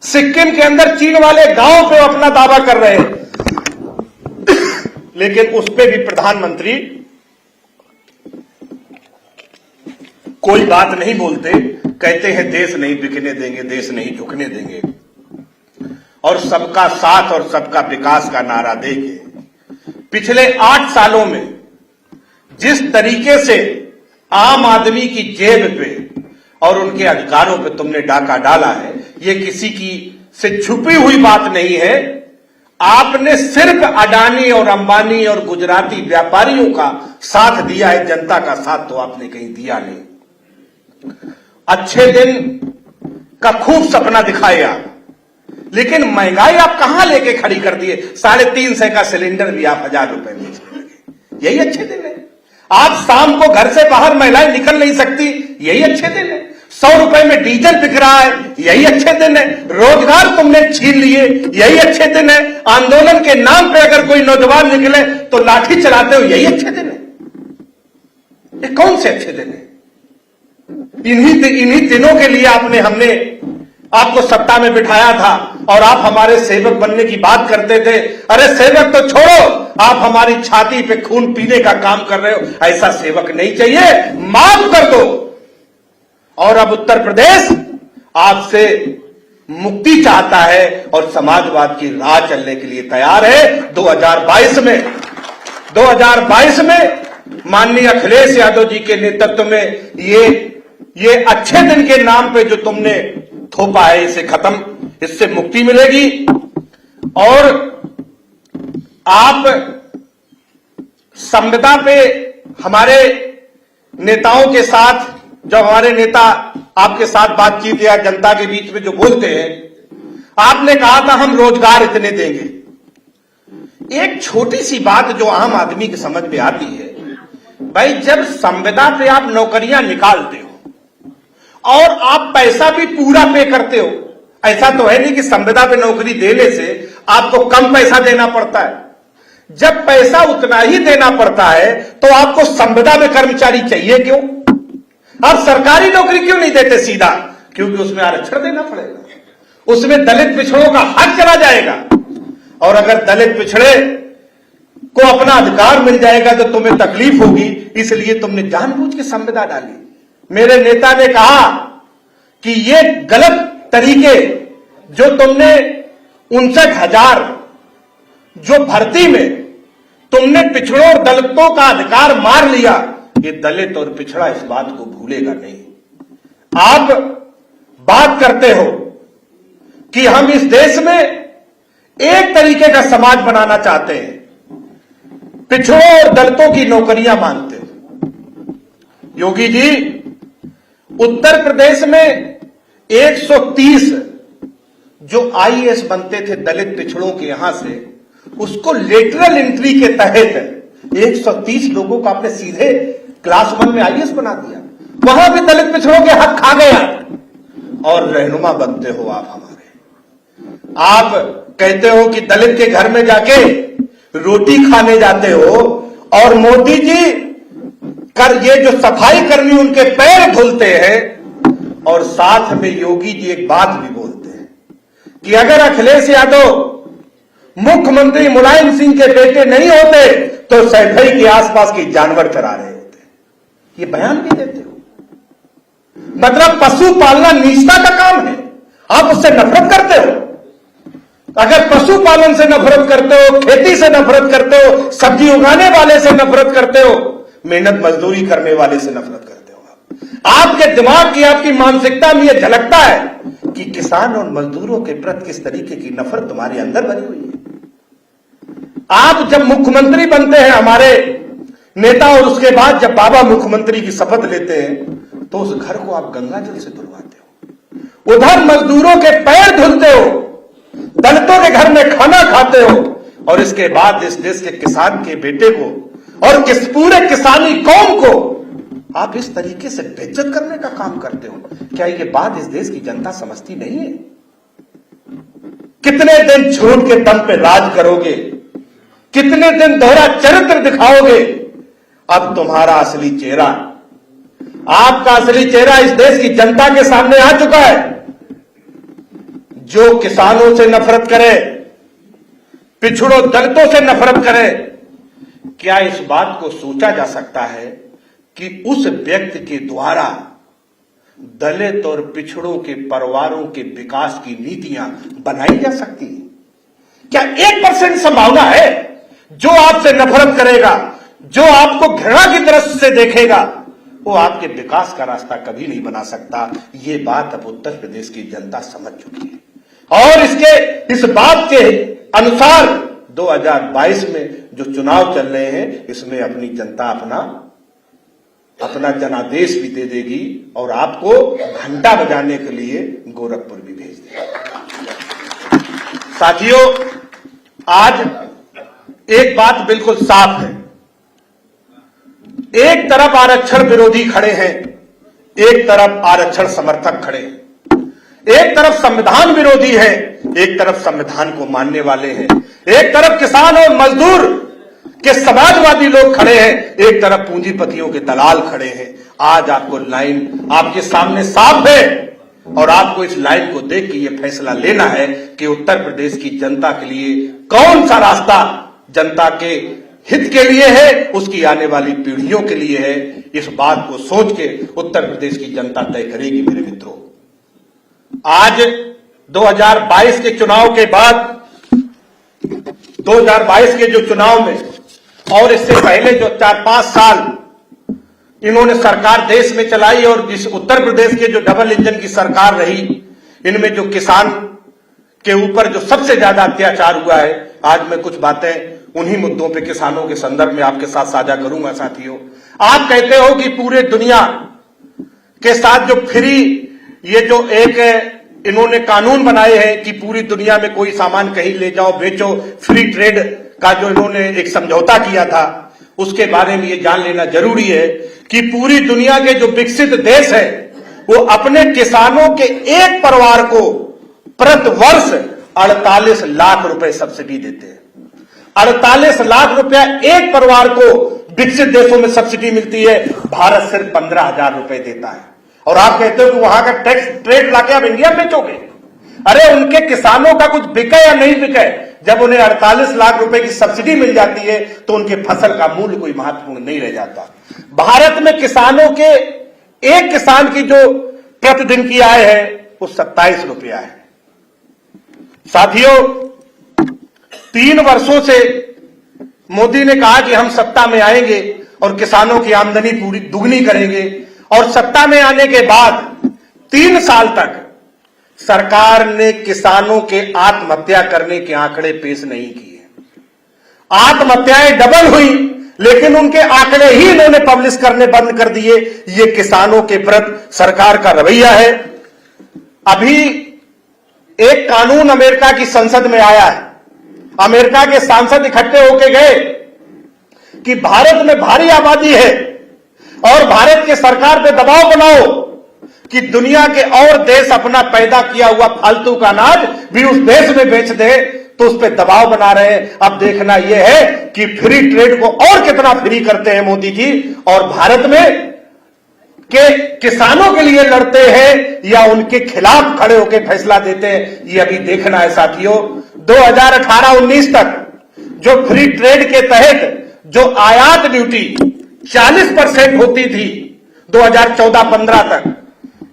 सिक्किम के अंदर चीन वाले गांव पे अपना दावा कर रहे हैं, लेकिन उस पर भी प्रधानमंत्री कोई बात नहीं बोलते, कहते हैं देश नहीं बिकने देंगे, देश नहीं झुकने देंगे, और सबका साथ और सबका विकास का नारा देके पिछले 8 सालों में जिस तरीके से आम आदमी की जेब पे और उनके अधिकारों पे तुमने डाका डाला है, ये किसी की से छुपी हुई बात नहीं है। आपने सिर्फ अडानी और अंबानी और गुजराती व्यापारियों का साथ दिया है, जनता का साथ तो आपने कहीं दिया नहीं। अच्छे दिन का खूब सपना दिखाए आप, लेकिन महंगाई आप कहां लेके खड़ी कर दिए। 350 का सिलेंडर भी आप 1000 रुपए में बेचने लगे, यही अच्छे दिन है। आप शाम को घर से बाहर महिलाएं निकल नहीं सकती, यही अच्छे दिन है। 100 रुपए में डीजल बिक रहा है, यही अच्छे दिन है। रोजगार तुमने छीन लिए, यही अच्छे दिन है। आंदोलन के नाम पे अगर कोई नौजवान निकले तो लाठी चलाते हो, यही अच्छे दिन है। ये कौन से अच्छे दिन है? इन्हीं दिनों के लिए हमने आपको सत्ता में बिठाया था और आप हमारे सेवक बनने की बात करते थे। अरे सेवक तो छोड़ो, आप हमारी छाती पे खून पीने का काम कर रहे हो। ऐसा सेवक नहीं चाहिए, माफ कर दो। और अब उत्तर प्रदेश आपसे मुक्ति चाहता है और समाजवाद की राह चलने के लिए तैयार है। 2022 में माननीय अखिलेश यादव जी के नेतृत्व में ये अच्छे दिन के नाम पे जो तुमने थोपा है, इसे खत्म, इससे मुक्ति मिलेगी। और आप संविदा पे हमारे नेताओं के साथ, जब हमारे नेता आपके साथ बातचीत या जनता के बीच में जो बोलते हैं, आपने कहा था हम रोजगार इतने देंगे। एक छोटी सी बात जो आम आदमी की समझ में आती है, भाई जब संविदा पे आप नौकरियां निकालते हो और आप पैसा भी पूरा पे करते हो, ऐसा तो है नहीं कि संविदा पे नौकरी देने से आपको कम पैसा देना पड़ता है। जब पैसा उतना ही देना पड़ता है तो आपको संविदा में कर्मचारी चाहिए क्यों? आप सरकारी नौकरी क्यों नहीं देते सीधा? क्योंकि उसमें आरक्षण देना पड़ेगा, उसमें दलित पिछड़ों का हक चला जाएगा, और अगर दलित पिछड़े को अपना अधिकार मिल जाएगा तो तुम्हें तकलीफ होगी, इसलिए तुमने जानबूझ के संविदा डाली। मेरे नेता ने कहा कि ये गलत तरीके जो तुमने 59,000 जो भर्ती में तुमने पिछड़ों और दलितों का अधिकार मार लिया, ये दलित और पिछड़ा इस बात को भूलेगा नहीं। आप बात करते हो कि हम इस देश में एक तरीके का समाज बनाना चाहते हैं, पिछड़ों और दलितों की नौकरियां मांगते हो। योगी जी, उत्तर प्रदेश में 130 जो आईएएस बनते थे दलित पिछड़ों के यहां से, उसको लेटरल एंट्री के तहत 130 लोगों को आपने सीधे क्लास 1 में आईएएस बना दिया। वहां भी दलित पिछड़ों के हक खा गया, और रहनुमा बनते हो आप हमारे। आप कहते हो कि दलित के घर में जाके रोटी खाने जाते हो, और मोदी जी कर ये जो सफाई कर्मी उनके पैर धुलते हैं, और साथ में योगी जी एक बात भी बोलते हैं कि अगर अखिलेश यादव मुख्यमंत्री मुलायम सिंह के बेटे नहीं होते तो सैफई के आसपास के जानवर चरा रहे होते। ये बयान भी देते हो, मतलब पशु पालना नीचता का काम है, आप उससे नफरत करते हो। अगर पशुपालन से नफरत करते हो, खेती से नफरत करते हो, सब्जी उगाने वाले से नफरत करते हो, मेहनत मजदूरी करने वाले से नफरत करते हो, आपके दिमाग की, आपकी मानसिकता में यह झलकता है कि किसान और मजदूरों के प्रति किस तरीके की नफरत तुम्हारे अंदर बनी हुई है। आप जब मुख्यमंत्री बनते हैं हमारे नेता, और उसके बाद जब बाबा मुख्यमंत्री की शपथ लेते हैं, तो उस घर को आप गंगा जल से धुलवाते हो, उधर मजदूरों के पैर धुलते हो, दलितों के घर में खाना खाते हो, और इसके बाद इस देश के किसान के बेटे को और पूरे किसानी कौम को आप इस तरीके से बेइज्जत करने का काम करते हो। क्या ये बात इस देश की जनता समझती नहीं है? कितने दिन झूठ के दम पे राज करोगे? कितने दिन दोहरा चरित्र दिखाओगे? अब तुम्हारा असली चेहरा, आपका असली चेहरा इस देश की जनता के सामने आ चुका है। जो किसानों से नफरत करे, पिछड़ों दलितों से नफरत करे, क्या इस बात को सोचा जा सकता है कि उस व्यक्ति के द्वारा दलित और पिछड़ों के परिवारों के विकास की नीतियां बनाई जा सकती हैं? क्या 1% संभावना है जो आपसे नफरत करेगा, जो आपको घृणा की दृष्टि से देखेगा, वो आपके विकास का रास्ता कभी नहीं बना सकता? ये बात अब उत्तर प्रदेश की जनता समझ चुकी है, और इस बात के अनुसार 2022 में जो चुनाव चल रहे हैं, इसमें अपनी जनता अपना जनादेश भी दे देगी, और आपको घंटा बजाने के लिए गोरखपुर भी भेज देगी। साथियों, आज एक बात बिल्कुल साफ है, एक तरफ आरक्षण विरोधी खड़े हैं, एक तरफ आरक्षण समर्थक खड़े हैं, एक तरफ संविधान विरोधी है, एक तरफ संविधान को मानने वाले हैं, एक तरफ किसान और मजदूर के समाजवादी लोग खड़े हैं, एक तरफ पूंजीपतियों के दलाल खड़े हैं। आज आपको लाइन आपके सामने साफ है, और आपको इस लाइन को देख के यह फैसला लेना है कि उत्तर प्रदेश की जनता के लिए कौन सा रास्ता जनता के हित के लिए है, उसकी आने वाली पीढ़ियों के लिए है। इस बात को सोच के उत्तर प्रदेश की जनता तय करेगी। मेरे मित्रों, आज 2022 के चुनाव के बाद, 2022 के जो चुनाव में और इससे पहले जो 4-5 साल इन्होंने सरकार देश में चलाई, और जिस उत्तर प्रदेश के जो डबल इंजन की सरकार रही, इनमें जो किसान के ऊपर जो सबसे ज्यादा अत्याचार हुआ है, आज मैं कुछ बातें उन्हीं मुद्दों पे किसानों के संदर्भ में आपके साथ साझा करूंगा। साथियों, आप कहते हो कि पूरे दुनिया के साथ जो फ्री, ये जो एक इन्होंने कानून बनाए हैं कि पूरी दुनिया में कोई सामान कहीं ले जाओ बेचो, फ्री ट्रेड का जो इन्होंने एक समझौता किया था, उसके बारे में ये जान लेना जरूरी है कि पूरी दुनिया के जो विकसित देश है वो अपने किसानों के एक परिवार को प्रति वर्ष 48 लाख रुपए सब्सिडी देते हैं। 48 लाख रुपया एक परिवार को विकसित देशों में सब्सिडी मिलती है, भारत सिर्फ 15,000 रुपए देता है। और आप कहते हो कि वहां का टैक्स ट्रेड लाके आप इंडिया बेचोगे। अरे उनके किसानों का कुछ बिके या नहीं बिके, जब उन्हें 48 लाख रुपए की सब्सिडी मिल जाती है तो उनके फसल का मूल्य कोई महत्वपूर्ण नहीं रह जाता। भारत में किसानों के एक किसान की जो प्रतिदिन की आय है वो 27 रुपया है। साथियों, 3 वर्षों से मोदी ने कहा कि हम सत्ता में आएंगे और किसानों की आमदनी पूरी दुगनी करेंगे, और सत्ता में आने के बाद 3 साल तक सरकार ने किसानों के आत्महत्या करने के आंकड़े पेश नहीं किए। आत्महत्याएं डबल हुई, लेकिन उनके आंकड़े ही इन्होंने पब्लिश करने बंद कर दिए। ये किसानों के प्रति सरकार का रवैया है। अभी एक कानून अमेरिका की संसद में आया है, अमेरिका के सांसद इकट्ठे होकर गए कि भारत में भारी आबादी है और भारत की सरकार पे दबाव बनाओ कि दुनिया के और देश अपना पैदा किया हुआ फालतू का अनाज भी उस देश में बेच दे, तो उस पर दबाव बना रहे हैं। अब देखना यह है कि फ्री ट्रेड को और कितना फ्री करते हैं मोदी जी, और भारत में के किसानों के लिए लड़ते हैं या उनके खिलाफ खड़े होकर फैसला देते हैं, ये अभी देखना है। साथियों, 2018-19 तक जो फ्री ट्रेड के तहत जो आयात ड्यूटी 40% होती थी 2014-15 तक,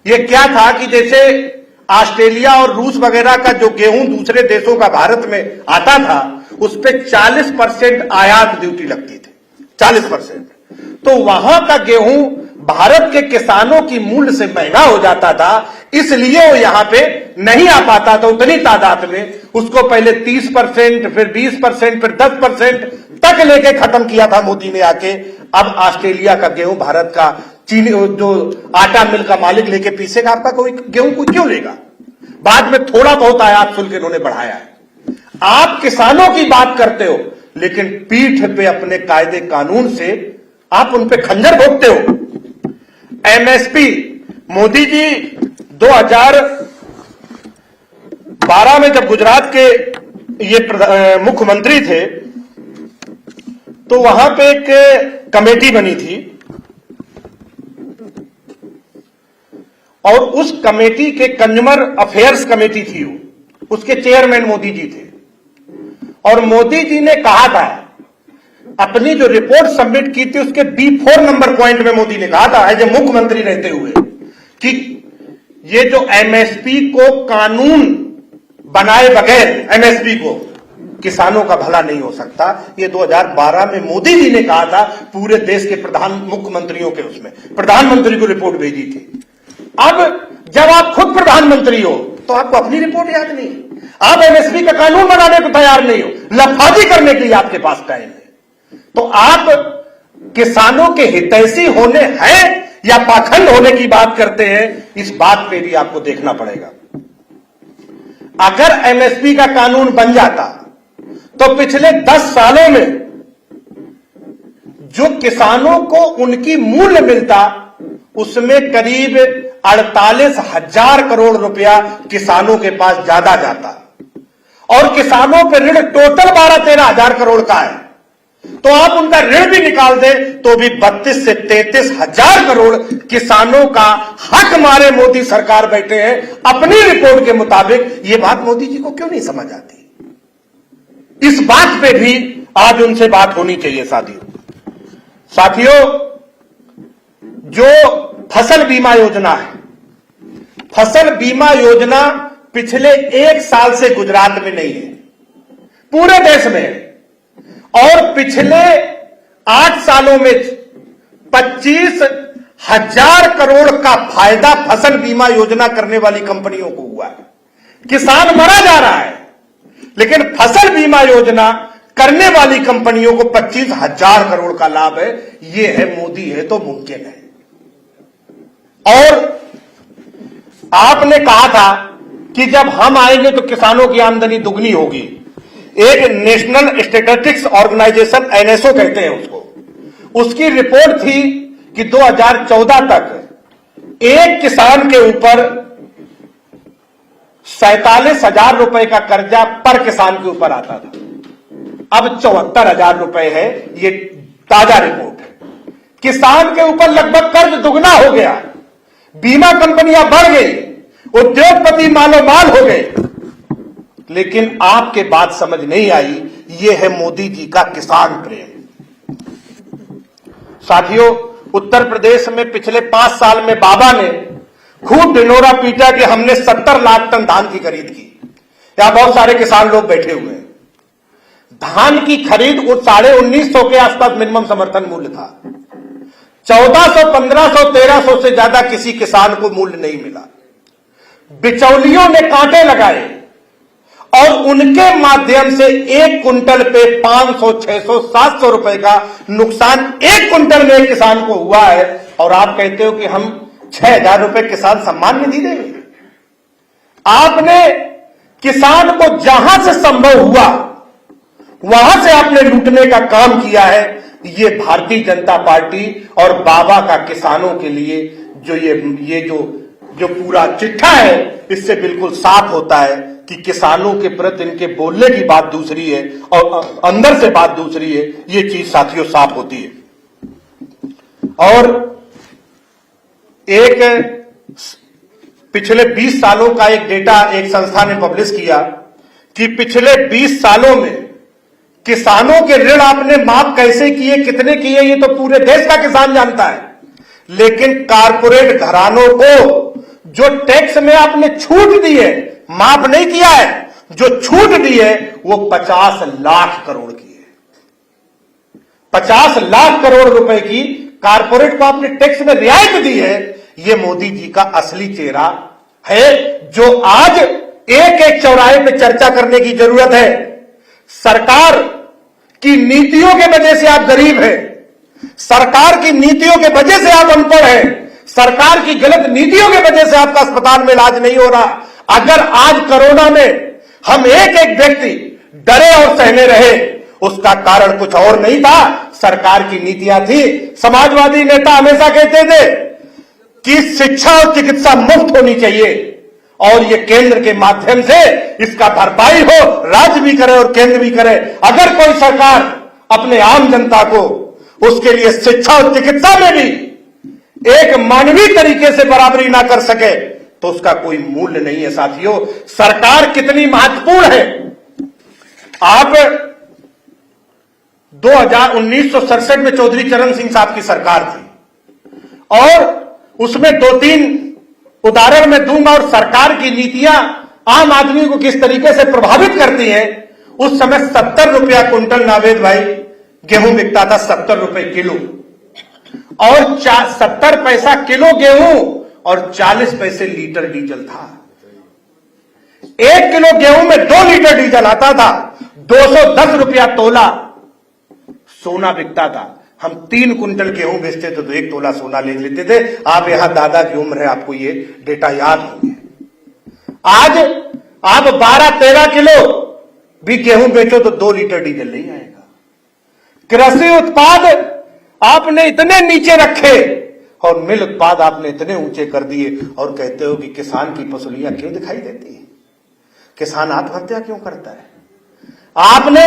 ये क्या था कि जैसे ऑस्ट्रेलिया और रूस वगैरह का जो गेहूं दूसरे देशों का भारत में आता था, उस पर 40% आयात ड्यूटी लगती थी, 40%। तो वहां का गेहूं भारत के किसानों की मूल्य से महंगा हो जाता था, इसलिए वो यहां पे नहीं आ पाता था उतनी तादाद में। उसको पहले 30%, फिर 20%, फिर 10% तक लेके खत्म किया था मोदी ने आके। अब ऑस्ट्रेलिया का गेहूं भारत का चीनी जो आटा मिल का मालिक लेके पीसेगा, आपका कोई गेहूं कोई क्यों लेगा? बाद में थोड़ा बहुत आयात शुल्क इन्होंने बढ़ाया है। आप किसानों की बात करते हो, लेकिन पीठ पे अपने कायदे कानून से आप उन पे खंजर भोगते हो। एमएसपी, मोदी जी 2012 में जब गुजरात के ये मुख्यमंत्री थे, तो वहां पे एक कमेटी बनी थी और उस कमेटी के कंज्यूमर अफेयर्स कमेटी थी, उसके चेयरमैन मोदी जी थे। और मोदी जी ने कहा था, अपनी जो रिपोर्ट सबमिट की थी उसके B4 नंबर पॉइंट में मोदी ने कहा था एज ए मुख्यमंत्री रहते हुए कि ये जो एमएसपी को कानून बनाए बगैर एमएसपी को किसानों का भला नहीं हो सकता। ये 2012 में मोदी जी ने कहा था, पूरे देश के मुख्यमंत्रियों के उसमें प्रधानमंत्री को रिपोर्ट भेजी थी। अब जब आप खुद प्रधानमंत्री हो तो आपको अपनी रिपोर्ट याद नहीं, आप एमएसपी का कानून बनाने को तैयार नहीं हो, लफाजी करने के लिए आपके पास टाइम है। तो आप किसानों के हितैषी होने हैं या पाखंड होने की बात करते हैं, इस बात पे भी आपको देखना पड़ेगा। अगर एमएसपी का कानून बन जाता तो पिछले 10 सालों में जो किसानों को उनकी मूल्य मिलता, उसमें करीब 48,000 करोड़ रुपया किसानों के पास ज्यादा जाता, और किसानों पर ऋण टोटल 12-13 हजार करोड़ का है। तो आप उनका ऋण भी निकाल दें तो भी 32 से 33 हजार करोड़ किसानों का हक मारे मोदी सरकार बैठे हैं अपनी रिपोर्ट के मुताबिक। ये बात मोदी जी को क्यों नहीं समझ आती? इस बात पे भी आज उनसे बात होनी चाहिए। साथियों, जो फसल बीमा योजना है, फसल बीमा योजना पिछले 1 साल से गुजरात में नहीं है, पूरे देश में है। और पिछले 8 सालों में 25,000 करोड़ का फायदा फसल बीमा योजना करने वाली कंपनियों को हुआ है। किसान मरा जा रहा है, लेकिन फसल बीमा योजना करने वाली कंपनियों को 25,000 करोड़ का लाभ है। ये है मोदी है तो मुमकिन है। और आपने कहा था कि जब हम आएंगे तो किसानों की आमदनी दुगनी होगी। एक नेशनल स्टैटिस्टिक्स ऑर्गेनाइजेशन एनएसओ कहते हैं उसको, उसकी रिपोर्ट थी कि 2014 तक एक किसान के ऊपर 47,000 रुपए का कर्जा पर किसान के ऊपर आता था। अब 74,000 रुपए है। ये ताजा रिपोर्ट है। किसान के ऊपर लगभग कर्ज दुगना हो गया, बीमा कंपनियां बढ़ गई, उद्योगपति मालो माल हो गए। लेकिन आपके बात समझ नहीं आई। यह है मोदी जी का किसान प्रेम। साथियों, उत्तर प्रदेश में पिछले 5 साल में बाबा ने खूब ढिंढोरा पीटा कि हमने 70 लाख टन धान की खरीद की। यहां बहुत सारे किसान लोग बैठे हुए हैं। धान की खरीद 1950 के आसपास मिनिमम समर्थन मूल्य था। 1400, 1500, 1300 से ज्यादा किसी किसान को मूल्य नहीं मिला। बिचौलियों ने कांटे लगाए और उनके माध्यम से 1 कुंटल पे 500, 600, 700 रुपए का नुकसान 1 कुंटल में एक किसान को हुआ है। और आप कहते हो कि हम 6,000 रुपए किसान सम्मान निधि देंगे। आपने किसान को जहां से संभव हुआ वहां से आपने लूटने का काम किया है। ये भारतीय जनता पार्टी और बाबा का किसानों के लिए जो पूरा चिट्ठा है, इससे बिल्कुल साफ होता है कि किसानों के प्रति इनके बोलने की बात दूसरी है और अंदर से बात दूसरी है। ये चीज साथियों साफ होती है। और एक पिछले 20 सालों का एक डेटा एक संस्था ने पब्लिश किया कि पिछले 20 सालों में किसानों के ऋण आपने माफ कैसे किए, कितने किए, ये तो पूरे देश का किसान जानता है। लेकिन कारपोरेट घरानों को जो टैक्स में आपने छूट दी है, माफ नहीं किया है, जो छूट दी है वो 50 लाख करोड़ की है। 50 लाख करोड़ रुपए की कारपोरेट को आपने टैक्स में रियायत दी है। ये मोदी जी का असली चेहरा है, जो आज एक एक चौराहे पे चर्चा करने की जरूरत है। सरकार की नीतियों के वजह से आप गरीब हैं, सरकार की नीतियों के वजह से आप अनपढ़ हैं, सरकार की गलत नीतियों के वजह से आपका अस्पताल में इलाज नहीं हो रहा। अगर आज कोरोना में हम एक एक व्यक्ति डरे और सहने रहे, उसका कारण कुछ और नहीं था, सरकार की नीतियां थी। समाजवादी नेता हमेशा कहते थे कि शिक्षा और चिकित्सा मुफ्त होनी चाहिए और ये केंद्र के माध्यम से इसका भरपाई हो, राज्य भी करे और केंद्र भी करे। अगर कोई सरकार अपने आम जनता को उसके लिए शिक्षा और चिकित्सा में भी एक मानवीय तरीके से बराबरी ना कर सके तो उसका कोई मूल्य नहीं है। साथियों, सरकार कितनी महत्वपूर्ण है। आप 1967 में चौधरी चरण सिंह साहब की सरकार थी और उसमें 2-3 उदाहरण मैं दूंगा और सरकार की नीतियां आम आदमी को किस तरीके से प्रभावित करती हैं। उस समय 70 रुपया कुंटल नावेद भाई गेहूं बिकता था, 70 रुपए किलो, और 70 पैसा किलो गेहूं और 40 पैसे लीटर डीजल था। 1 किलो गेहूं में 2 लीटर डीजल आता था। 210 रुपया तोला सोना बिकता था। हम 3 कुंटल गेहूं बेचते थे तो 1 तोला सोना ले लेते थे। आप यहां दादा की उम्र है, आपको ये डेटा याद होंगे। आज आप 12-13 किलो भी गेहूं बेचो तो 2 लीटर डीजल नहीं आएगा। कृषि उत्पाद आपने इतने नीचे रखे और मिल उत्पाद आपने इतने ऊंचे कर दिए और कहते हो कि किसान की फसलियां क्यों दिखाई देती है, किसान आत्महत्या क्यों करता है। आपने,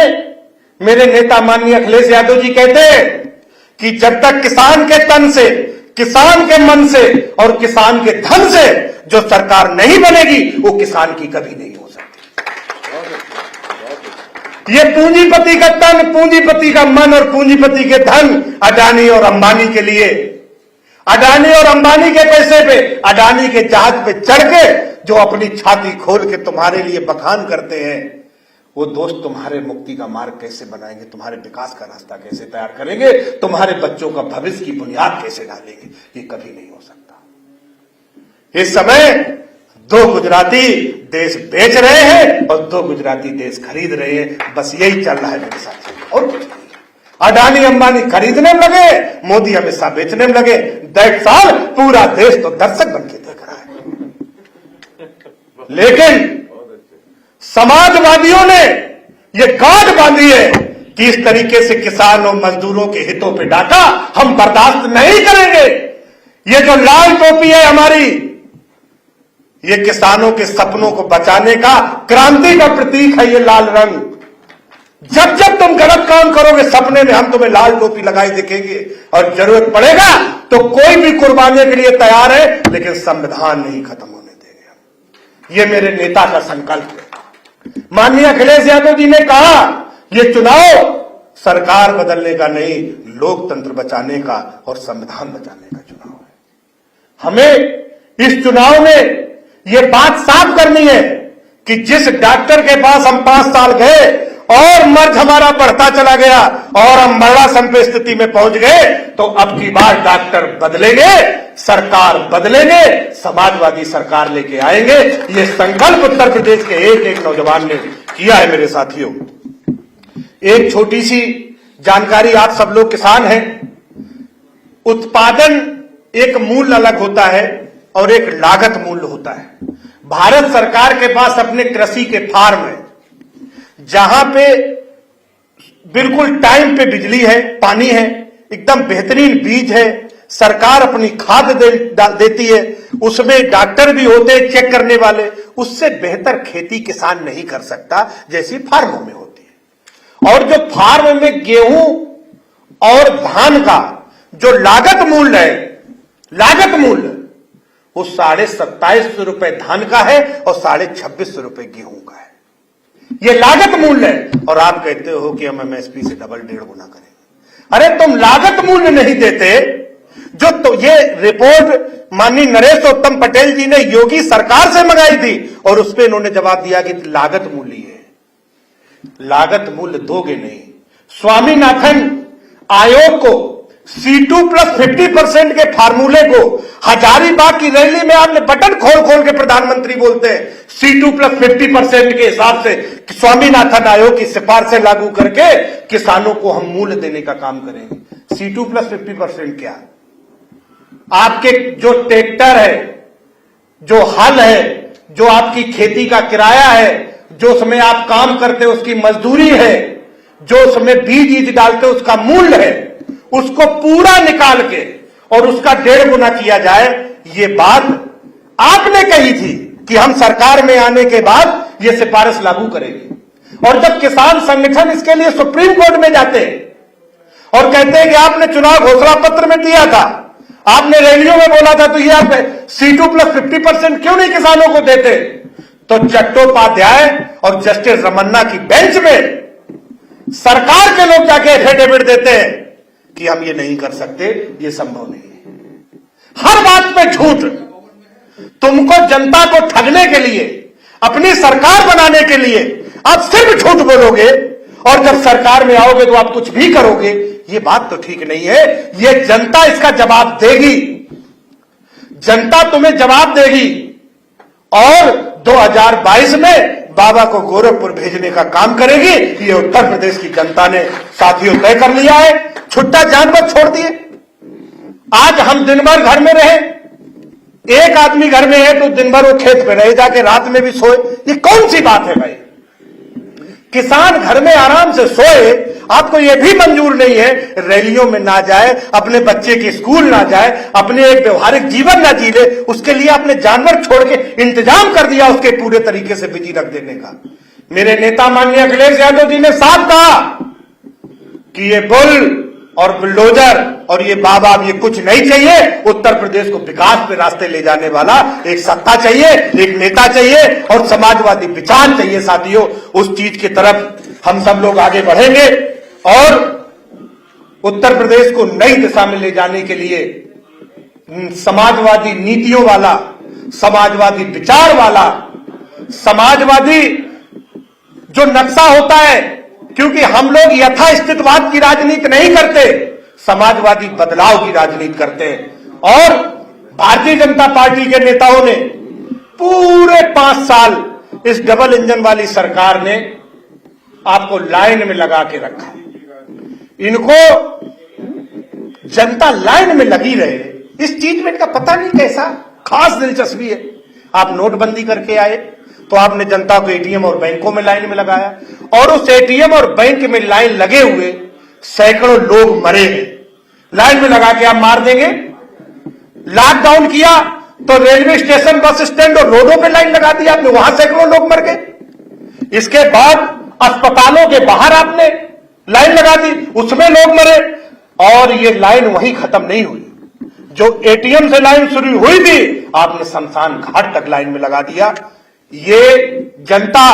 मेरे नेता माननीय अखिलेश यादव जी कहते हैं कि जब तक किसान के तन से, किसान के मन से और किसान के धन से जो सरकार नहीं बनेगी वो किसान की कभी नहीं हो सकती। ये पूंजीपति का तन, पूंजीपति का मन और पूंजीपति के धन अडानी और अंबानी के लिए, अडानी और अंबानी के पैसे पे, अडानी के जहाज पे चढ़ के जो अपनी छाती खोल के तुम्हारे लिए बखान करते हैं, वो दोस्त तुम्हारे मुक्ति का मार्ग कैसे बनाएंगे, तुम्हारे विकास का रास्ता कैसे तैयार करेंगे, तुम्हारे बच्चों का भविष्य की बुनियाद कैसे डालेंगे, ये कभी नहीं हो सकता। इस समय 2 गुजराती देश बेच रहे हैं और 2 गुजराती देश खरीद रहे हैं। बस यही चल रहा है मेरे साथ, और कुछ नहीं। अडानी अंबानी खरीदने में लगे, मोदी अमित शाह बेचने में लगे। That's all. पूरा देश तो दर्शक बन के देख रहा है। लेकिन समाजवादियों ने ये गांठ बांधी है कि इस तरीके से किसान और मजदूरों के हितों पे डाका हम बर्दाश्त नहीं करेंगे। ये जो लाल टोपी है हमारी, ये किसानों के सपनों को बचाने का क्रांति का प्रतीक है। ये लाल रंग, जब जब तुम गलत काम करोगे सपने में हम तुम्हें लाल टोपी लगाई दिखेंगे, और जरूरत पड़ेगा तो कोई भी कुर्बानी के लिए तैयार है, लेकिन संविधान नहीं खत्म होने देंगे। ये मेरे नेता का संकल्प है। माननीय अखिलेश यादव जी ने कहा ये चुनाव सरकार बदलने का नहीं, लोकतंत्र बचाने का और संविधान बचाने का चुनाव है। हमें इस चुनाव में ये बात साफ करनी है कि जिस डॉक्टर के पास हम 5 साल गए और मर्ज हमारा बढ़ता चला गया और हम मरणासन पे स्थिति में पहुंच गए, तो अब की बार डॉक्टर बदलेंगे, सरकार बदलेंगे, समाजवादी सरकार लेके आएंगे। ये संकल्प उत्तर प्रदेश के एक एक नौजवान ने किया है। मेरे साथियों, एक छोटी सी जानकारी, आप सब लोग किसान हैं। उत्पादन एक मूल्य अलग होता है और एक लागत मूल्य होता है। भारत सरकार के पास अपने कृषि के फार्म है, जहां पे बिल्कुल टाइम पे बिजली है, पानी है, एकदम बेहतरीन बीज है, सरकार अपनी खाद देती है, उसमें डॉक्टर भी होते हैं चेक करने वाले। उससे बेहतर खेती किसान नहीं कर सकता जैसी फार्मों में होती है। और जो फार्म में गेहूं और धान का जो लागत मूल्य है, लागत मूल्य वो 27.5 रुपए धान का है और 26.5 रुपए गेहूं का है। ये लागत मूल्य है। और आप कहते हो कि हम एमएसपी से डबल 1.5 गुना करेंगे। अरे तुम लागत मूल्य नहीं देते। जो तो ये रिपोर्ट माननीय नरेश उत्तम पटेल जी ने योगी सरकार से मंगाई थी और उस पर इन्होंने जवाब दिया कि लागत मूल्य है। लागत मूल्य दोगे नहीं। स्वामीनाथन आयोग को C2 प्लस 50% के फार्मूले को हजारीबाग की रैली में आपने बटन खोल खोल के प्रधानमंत्री बोलते हैं C2 प्लस 50% के हिसाब से स्वामीनाथन आयोग की सिफारिशें लागू करके किसानों को हम मूल्य देने का काम करेंगे। C2 प्लस 50% क्या? आपके जो ट्रैक्टर है, जो हल है, जो आपकी खेती का किराया है, जो उसमें आप काम करते हो उसकी मजदूरी है, जो उसमें बीज डालते हो उसका मूल्य है, उसको पूरा निकाल के और उसका 1.5 गुना किया जाए। ये बात आपने कही थी कि हम सरकार में आने के बाद ये सिफारिश लागू करेंगे। और जब किसान संगठन इसके लिए सुप्रीम कोर्ट में जाते हैं और कहते हैं कि आपने चुनाव घोषणा पत्र में दिया था, आपने रैलियों में बोला था, तो ये आप C2 प्लस 50% क्यों नहीं किसानों को देते? तो चट्टोपाध्याय और जस्टिस रमन्ना की बेंच में सरकार के लोग जाके एफिडेविट देते हैं कि हम ये नहीं कर सकते, ये संभव नहीं है। हर बात पे झूठ। तुमको जनता को ठगने के लिए, अपनी सरकार बनाने के लिए आप सिर्फ झूठ बोलोगे और जब सरकार में आओगे तो आप कुछ भी करोगे। ये बात तो ठीक नहीं है। ये जनता इसका जवाब देगी। जनता तुम्हें जवाब देगी। और 2022 में बाबा को गोरखपुर भेजने का काम करेगी। ये उत्तर प्रदेश की जनता ने साथियों तय कर लिया है। छुट्टा जानवर छोड़ दिए। आज हम दिन भर घर में रहे, एक आदमी घर में है तो दिन भर वो खेत पे रहे, जाके रात में भी सोए। ये कौन सी बात है भाई? किसान घर में आराम से सोए, आपको ये भी मंजूर नहीं है रैलियों में ना जाए, अपने बच्चे के स्कूल ना जाए, अपने एक व्यवहारिक जीवन ना जी ले। उसके लिए आपने जानवर छोड़ के इंतजाम कर दिया उसके पूरे तरीके से बिजी रख देने का। मेरे नेता माननीय अखिलेश यादव जी ने साफ कहा कि ये बुल और बुलडोजर और ये बाबा, ये कुछ नहीं चाहिए। उत्तर प्रदेश को विकास पे रास्ते ले जाने वाला एक सत्ता चाहिए, एक नेता चाहिए और समाजवादी विचार चाहिए। साथियों, उस चीज की तरफ हम सब लोग आगे बढ़ेंगे और उत्तर प्रदेश को नई दिशा में ले जाने के लिए समाजवादी नीतियों वाला, समाजवादी विचार वाला, समाजवादी जो नक्शा होता है, क्योंकि हम लोग यथास्थितिवाद की राजनीति नहीं करते, समाजवादी बदलाव की राजनीति करते हैं। और भारतीय जनता पार्टी के नेताओं ने पूरे 5 साल इस डबल इंजन वाली सरकार ने आपको लाइन में लगा के रखा। इनको जनता लाइन में लगी रहे, इस चीज में इनका पता नहीं कैसा खास दिलचस्पी है। आप नोटबंदी करके आए तो आपने जनता को एटीएम और बैंकों में लाइन में लगाया, और उस एटीएम और बैंक में लाइन लगे हुए सैकड़ों लोग मरे हैं। लाइन में लगा के आप मार देंगे। लॉकडाउन किया तो रेलवे स्टेशन, बस स्टैंड और रोडों पे लाइन लगा दी आपने, वहां सैकड़ों लोग मर गए। इसके बाद अस्पतालों के बाहर आपने लाइन लगा दी, उसमें लोग मरे। और ये लाइन वहीं खत्म नहीं हुई, जो एटीएम से लाइन शुरू हुई थी आपने शमशान घाट तक लाइन में लगा दिया। ये जनता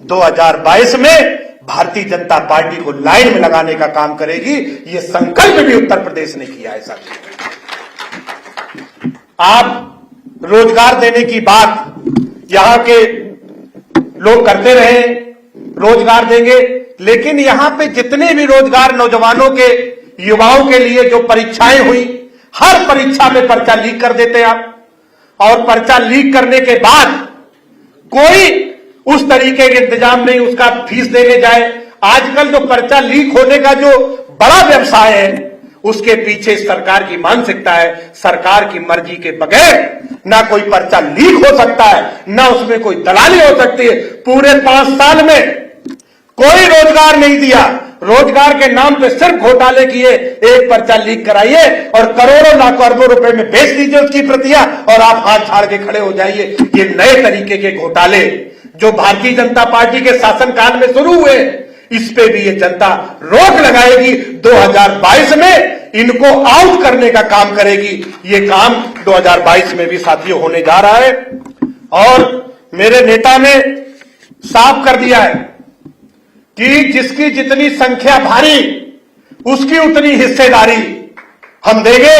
2022 में भारतीय जनता पार्टी को लाइन में लगाने का काम करेगी। ये संकल्प भी उत्तर प्रदेश ने किया है। साथियों, आप रोजगार देने की बात यहां के लोग करते रहे, रोजगार देंगे, लेकिन यहां पे जितने भी रोजगार नौजवानों के, युवाओं के लिए जो परीक्षाएं हुई, हर परीक्षा में पर्चा लीक कर देते आप। और पर्चा लीक करने के बाद कोई उस तरीके के इंतजाम नहीं उसका फीस देने जाए। आजकल जो पर्चा लीक होने का जो बड़ा व्यवसाय है, उसके पीछे सरकार की मानसिकता है, सरकार की मर्जी के बगैर ना कोई पर्चा लीक हो सकता है, ना उसमें कोई दलाली हो सकती है। पूरे 5 साल में कोई रोजगार नहीं दिया, रोजगार के नाम पे सिर्फ घोटाले किए। एक पर्चा लीक कराइए और करोड़ों लाखों अरबों रुपए में बेच दीजिए उसकी प्रतियां, और आप हाथ छाड़ के खड़े हो जाइए। ये नए तरीके के घोटाले जो भारतीय जनता पार्टी के शासनकाल में शुरू हुए, इस पे भी ये जनता रोक लगाएगी। 2022 में इनको आउट करने का काम करेगी। ये काम 2022 में भी साथियों होने जा रहा है। और मेरे नेता ने साफ कर दिया है कि जिसकी जितनी संख्या भारी उसकी उतनी हिस्सेदारी हम देंगे।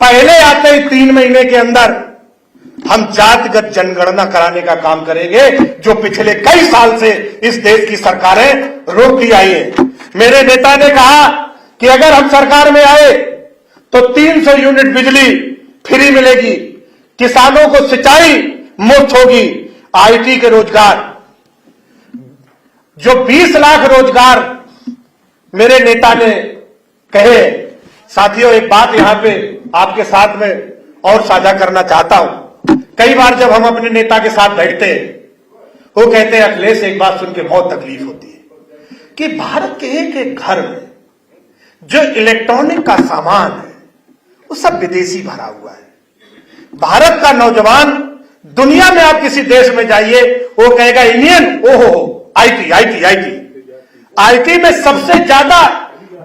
पहले आते ही 3 महीने के अंदर हम जातिगत जनगणना कराने का काम करेंगे, जो पिछले कई साल से इस देश की सरकारें रोकती आई है। मेरे नेता ने कहा कि अगर हम सरकार में आए तो 300 यूनिट बिजली फ्री मिलेगी, किसानों को सिंचाई मुफ्त होगी, आईटी के रोजगार, जो 20 लाख रोजगार मेरे नेता ने कहे। साथियों, एक बात यहां पे आपके साथ में और साझा करना चाहता हूं। कई बार जब हम अपने नेता के साथ बैठते हैं, वो कहते हैं अखिलेश, एक बात सुन के बहुत तकलीफ होती है कि भारत के एक एक घर में जो इलेक्ट्रॉनिक का सामान है वो सब विदेशी भरा हुआ है। भारत का नौजवान, दुनिया में आप किसी देश में जाइए, वो कहेगा इंडियन, ओहो आईटी में सबसे ज्यादा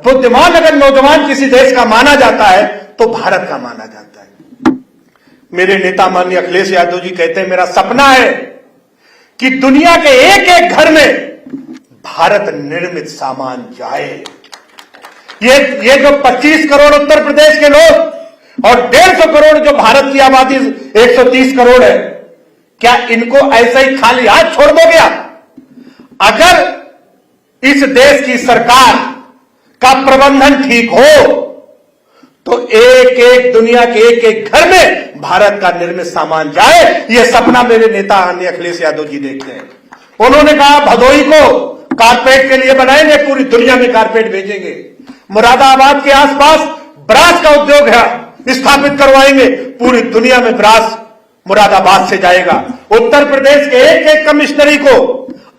बुद्धिमान अगर नौजवान किसी देश का माना जाता है तो भारत का माना जाता है। मेरे नेता माननीय अखिलेश यादव जी कहते हैं, मेरा सपना है कि दुनिया के एक एक घर में भारत निर्मित सामान जाए। ये जो 25 करोड़ उत्तर प्रदेश के लोग और 150 करोड़ जो भारत की आबादी 130 करोड़ है, क्या इनको ऐसे ही खाली हाथ छोड़ दोगे आप? अगर इस देश की सरकार का प्रबंधन ठीक हो तो एक एक दुनिया के एक एक घर में भारत का निर्मित सामान जाए। यह सपना मेरे नेता माननीय अखिलेश यादव जी देखते हैं। उन्होंने कहा भदोही को कारपेट के लिए बनाएंगे, पूरी दुनिया में कारपेट भेजेंगे। मुरादाबाद के आसपास ब्रास का उद्योग है, स्थापित करवाएंगे, पूरी दुनिया में ब्रास मुरादाबाद से जाएगा। उत्तर प्रदेश के एक एक कमिश्नरी को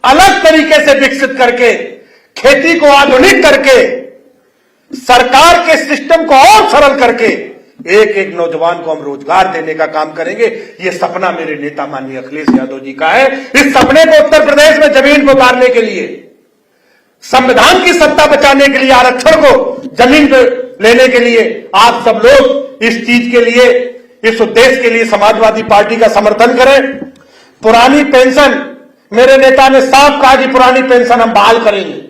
अलग तरीके से विकसित करके, खेती को आधुनिक करके, सरकार के सिस्टम को और सरल करके एक एक नौजवान को हम रोजगार देने का काम करेंगे। ये सपना मेरे नेता माननीय अखिलेश यादव जी का है। इस सपने को उत्तर प्रदेश में जमीन को उतारने के लिए, संविधान की सत्ता बचाने के लिए, आरक्षण को जमीन पर लेने के लिए आप सब लोग इस चीज के लिए, इस उद्देश्य के लिए समाजवादी पार्टी का समर्थन करें। पुरानी पेंशन, मेरे नेता ने साफ कहा कि पुरानी पेंशन हम बहाल करेंगे।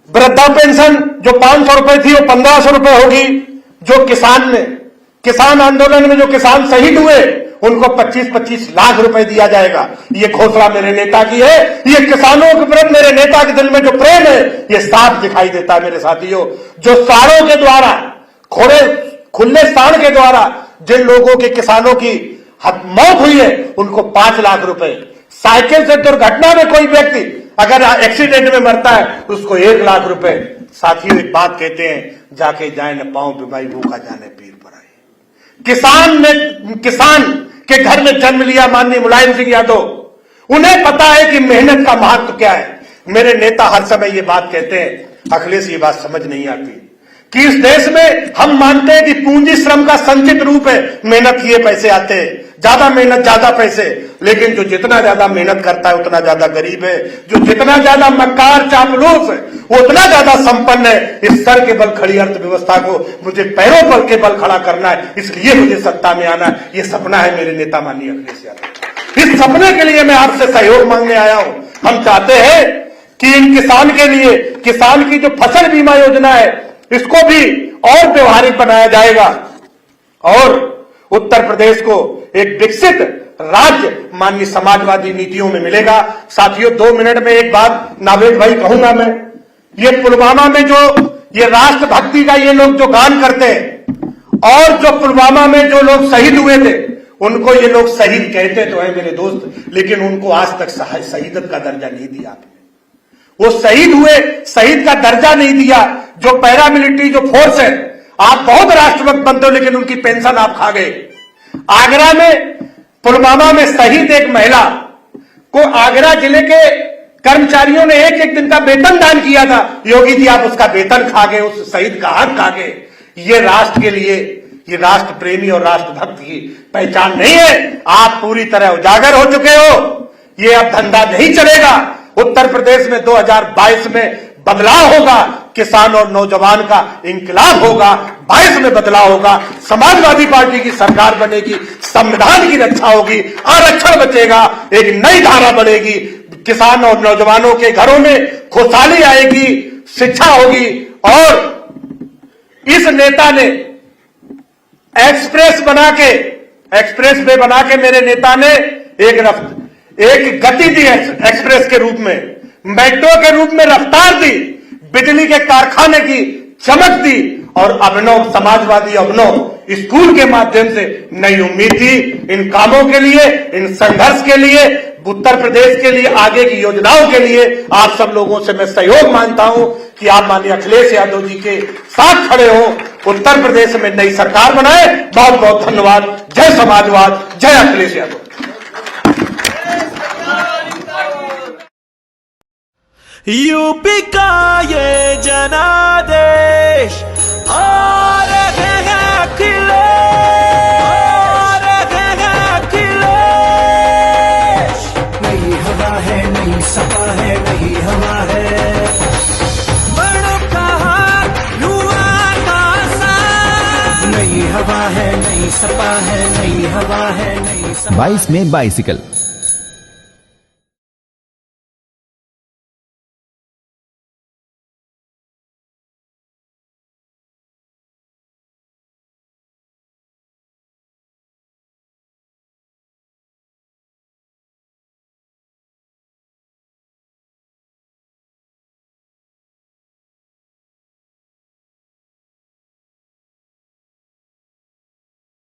वृद्धा पेंशन जो 500 रुपए थी वो 1500 रुपए होगी। जो किसान आंदोलन में जो किसान शहीद हुए उनको 25-25 लाख रुपए दिया जाएगा। ये घोषणा मेरे नेता की है। ये किसानों के प्रति मेरे नेता के दिल में जो प्रेम है ये साफ दिखाई देता है। मेरे साथियों, जो साड़ों के द्वारा, खुले साड़ के द्वारा जिन लोगों के, किसानों की मौत हुई है उनको 5 लाख रुपए, साइकिल से दुर्घटना में कोई व्यक्ति अगर एक्सीडेंट में मरता है उसको 1 लाख रुपए। साथियों, एक बात कहते हैं, जाके जाए न पांव बीमारी भूखा जाने पीर पर आए। किसान के घर में जन्म लिया माननीय मुलायम सिंह यादव, उन्हें पता है कि मेहनत का महत्व क्या है। मेरे नेता हर समय ये बात कहते हैं, अखिलेश ये बात समझ नहीं आती कि इस देश में हम मानते हैं कि पूंजी श्रम का संचित रूप है, मेहनत किए पैसे आते हैं, ज्यादा मेहनत ज्यादा पैसे, लेकिन जो जितना ज्यादा मेहनत करता है उतना ज्यादा गरीब है, जो जितना ज्यादा मक्कार चापलूस है वो उतना ज्यादा संपन्न है। इस सर के बल खड़ी अर्थव्यवस्था को मुझे पैरों पर के बल खड़ा करना है, इसलिए मुझे सत्ता में आना है। ये सपना है मेरे नेता माननीय अखिलेश यादव। इस सपने के लिए मैं आपसे सहयोग मांगने आया हूं। हम चाहते हैं कि इन किसान के लिए, किसान की जो फसल बीमा योजना है इसको भी और व्यवहारिक बनाया जाएगा और उत्तर प्रदेश को एक विकसित राज्य माननीय समाजवादी नीतियों में मिलेगा। साथियों, 2 मिनट में एक बात नावेद भाई कहूंगा मैं, ये पुलवामा में जो ये राष्ट्रभक्ति का ये लोग जो गान करते हैं और जो पुलवामा में जो लोग शहीद हुए थे उनको ये लोग शहीद कहते तो है मेरे दोस्त, लेकिन उनको आज तक शहीदत का दर्जा नहीं दिया आपने। वो शहीद हुए, शहीद का दर्जा नहीं दिया। जो पैरामिलिट्री जो फोर्स है, आप बहुत राष्ट्रभक्त बनते हो लेकिन उनकी पेंशन आप खा गए। आगरा में पुलवामा में शहीद एक महिला को आगरा जिले के कर्मचारियों ने 1-1 दिन का वेतन दान किया था। योगी जी आप उसका वेतन खा गए, उस शहीद का हक खा गए। ये राष्ट्र के लिए, ये राष्ट्र प्रेमी और राष्ट्रभक्त की पहचान नहीं है। आप पूरी तरह उजागर हो चुके हो, ये अब धंधा नहीं चलेगा। उत्तर प्रदेश में 2022 में बदलाव होगा, किसान और नौजवान का इंकलाब होगा, 22 में बदलाव होगा, समाजवादी पार्टी की सरकार बनेगी, संविधान की रक्षा होगी, आरक्षण बचेगा, एक नई धारा बढ़ेगी, किसान और नौजवानों के घरों में खुशहाली आएगी, शिक्षा होगी। और इस नेता ने एक्सप्रेस वे बना के मेरे नेता ने एक गति दी एक्सप्रेस के रूप में, मेट्रो के रूप में रफ्तार दी, बिजली के कारखाने की चमक दी और अभिनव समाजवादी अभिनव स्कूल के माध्यम से नई उम्मीद थी। इन कामों के लिए, इन संघर्ष के लिए, उत्तर प्रदेश के लिए, आगे की योजनाओं के लिए आप सब लोगों से मैं सहयोग मांगता हूं कि आप माननीय अखिलेश यादव जी के साथ खड़े हो, उत्तर प्रदेश में नई सरकार बनाए। बहुत बहुत धन्यवाद। जय समाजवाद, जय अखिलेश यादव। यूपी का ये जनादेश आ रहे हैं अखिलेश, नई हवा है, नई सपा है, नई हवा है, बड़ों का हाथ, युवा का साथ, नई हवा है, नई सपा है, नई हवा है, नई सपा। 22 में बाइसिकल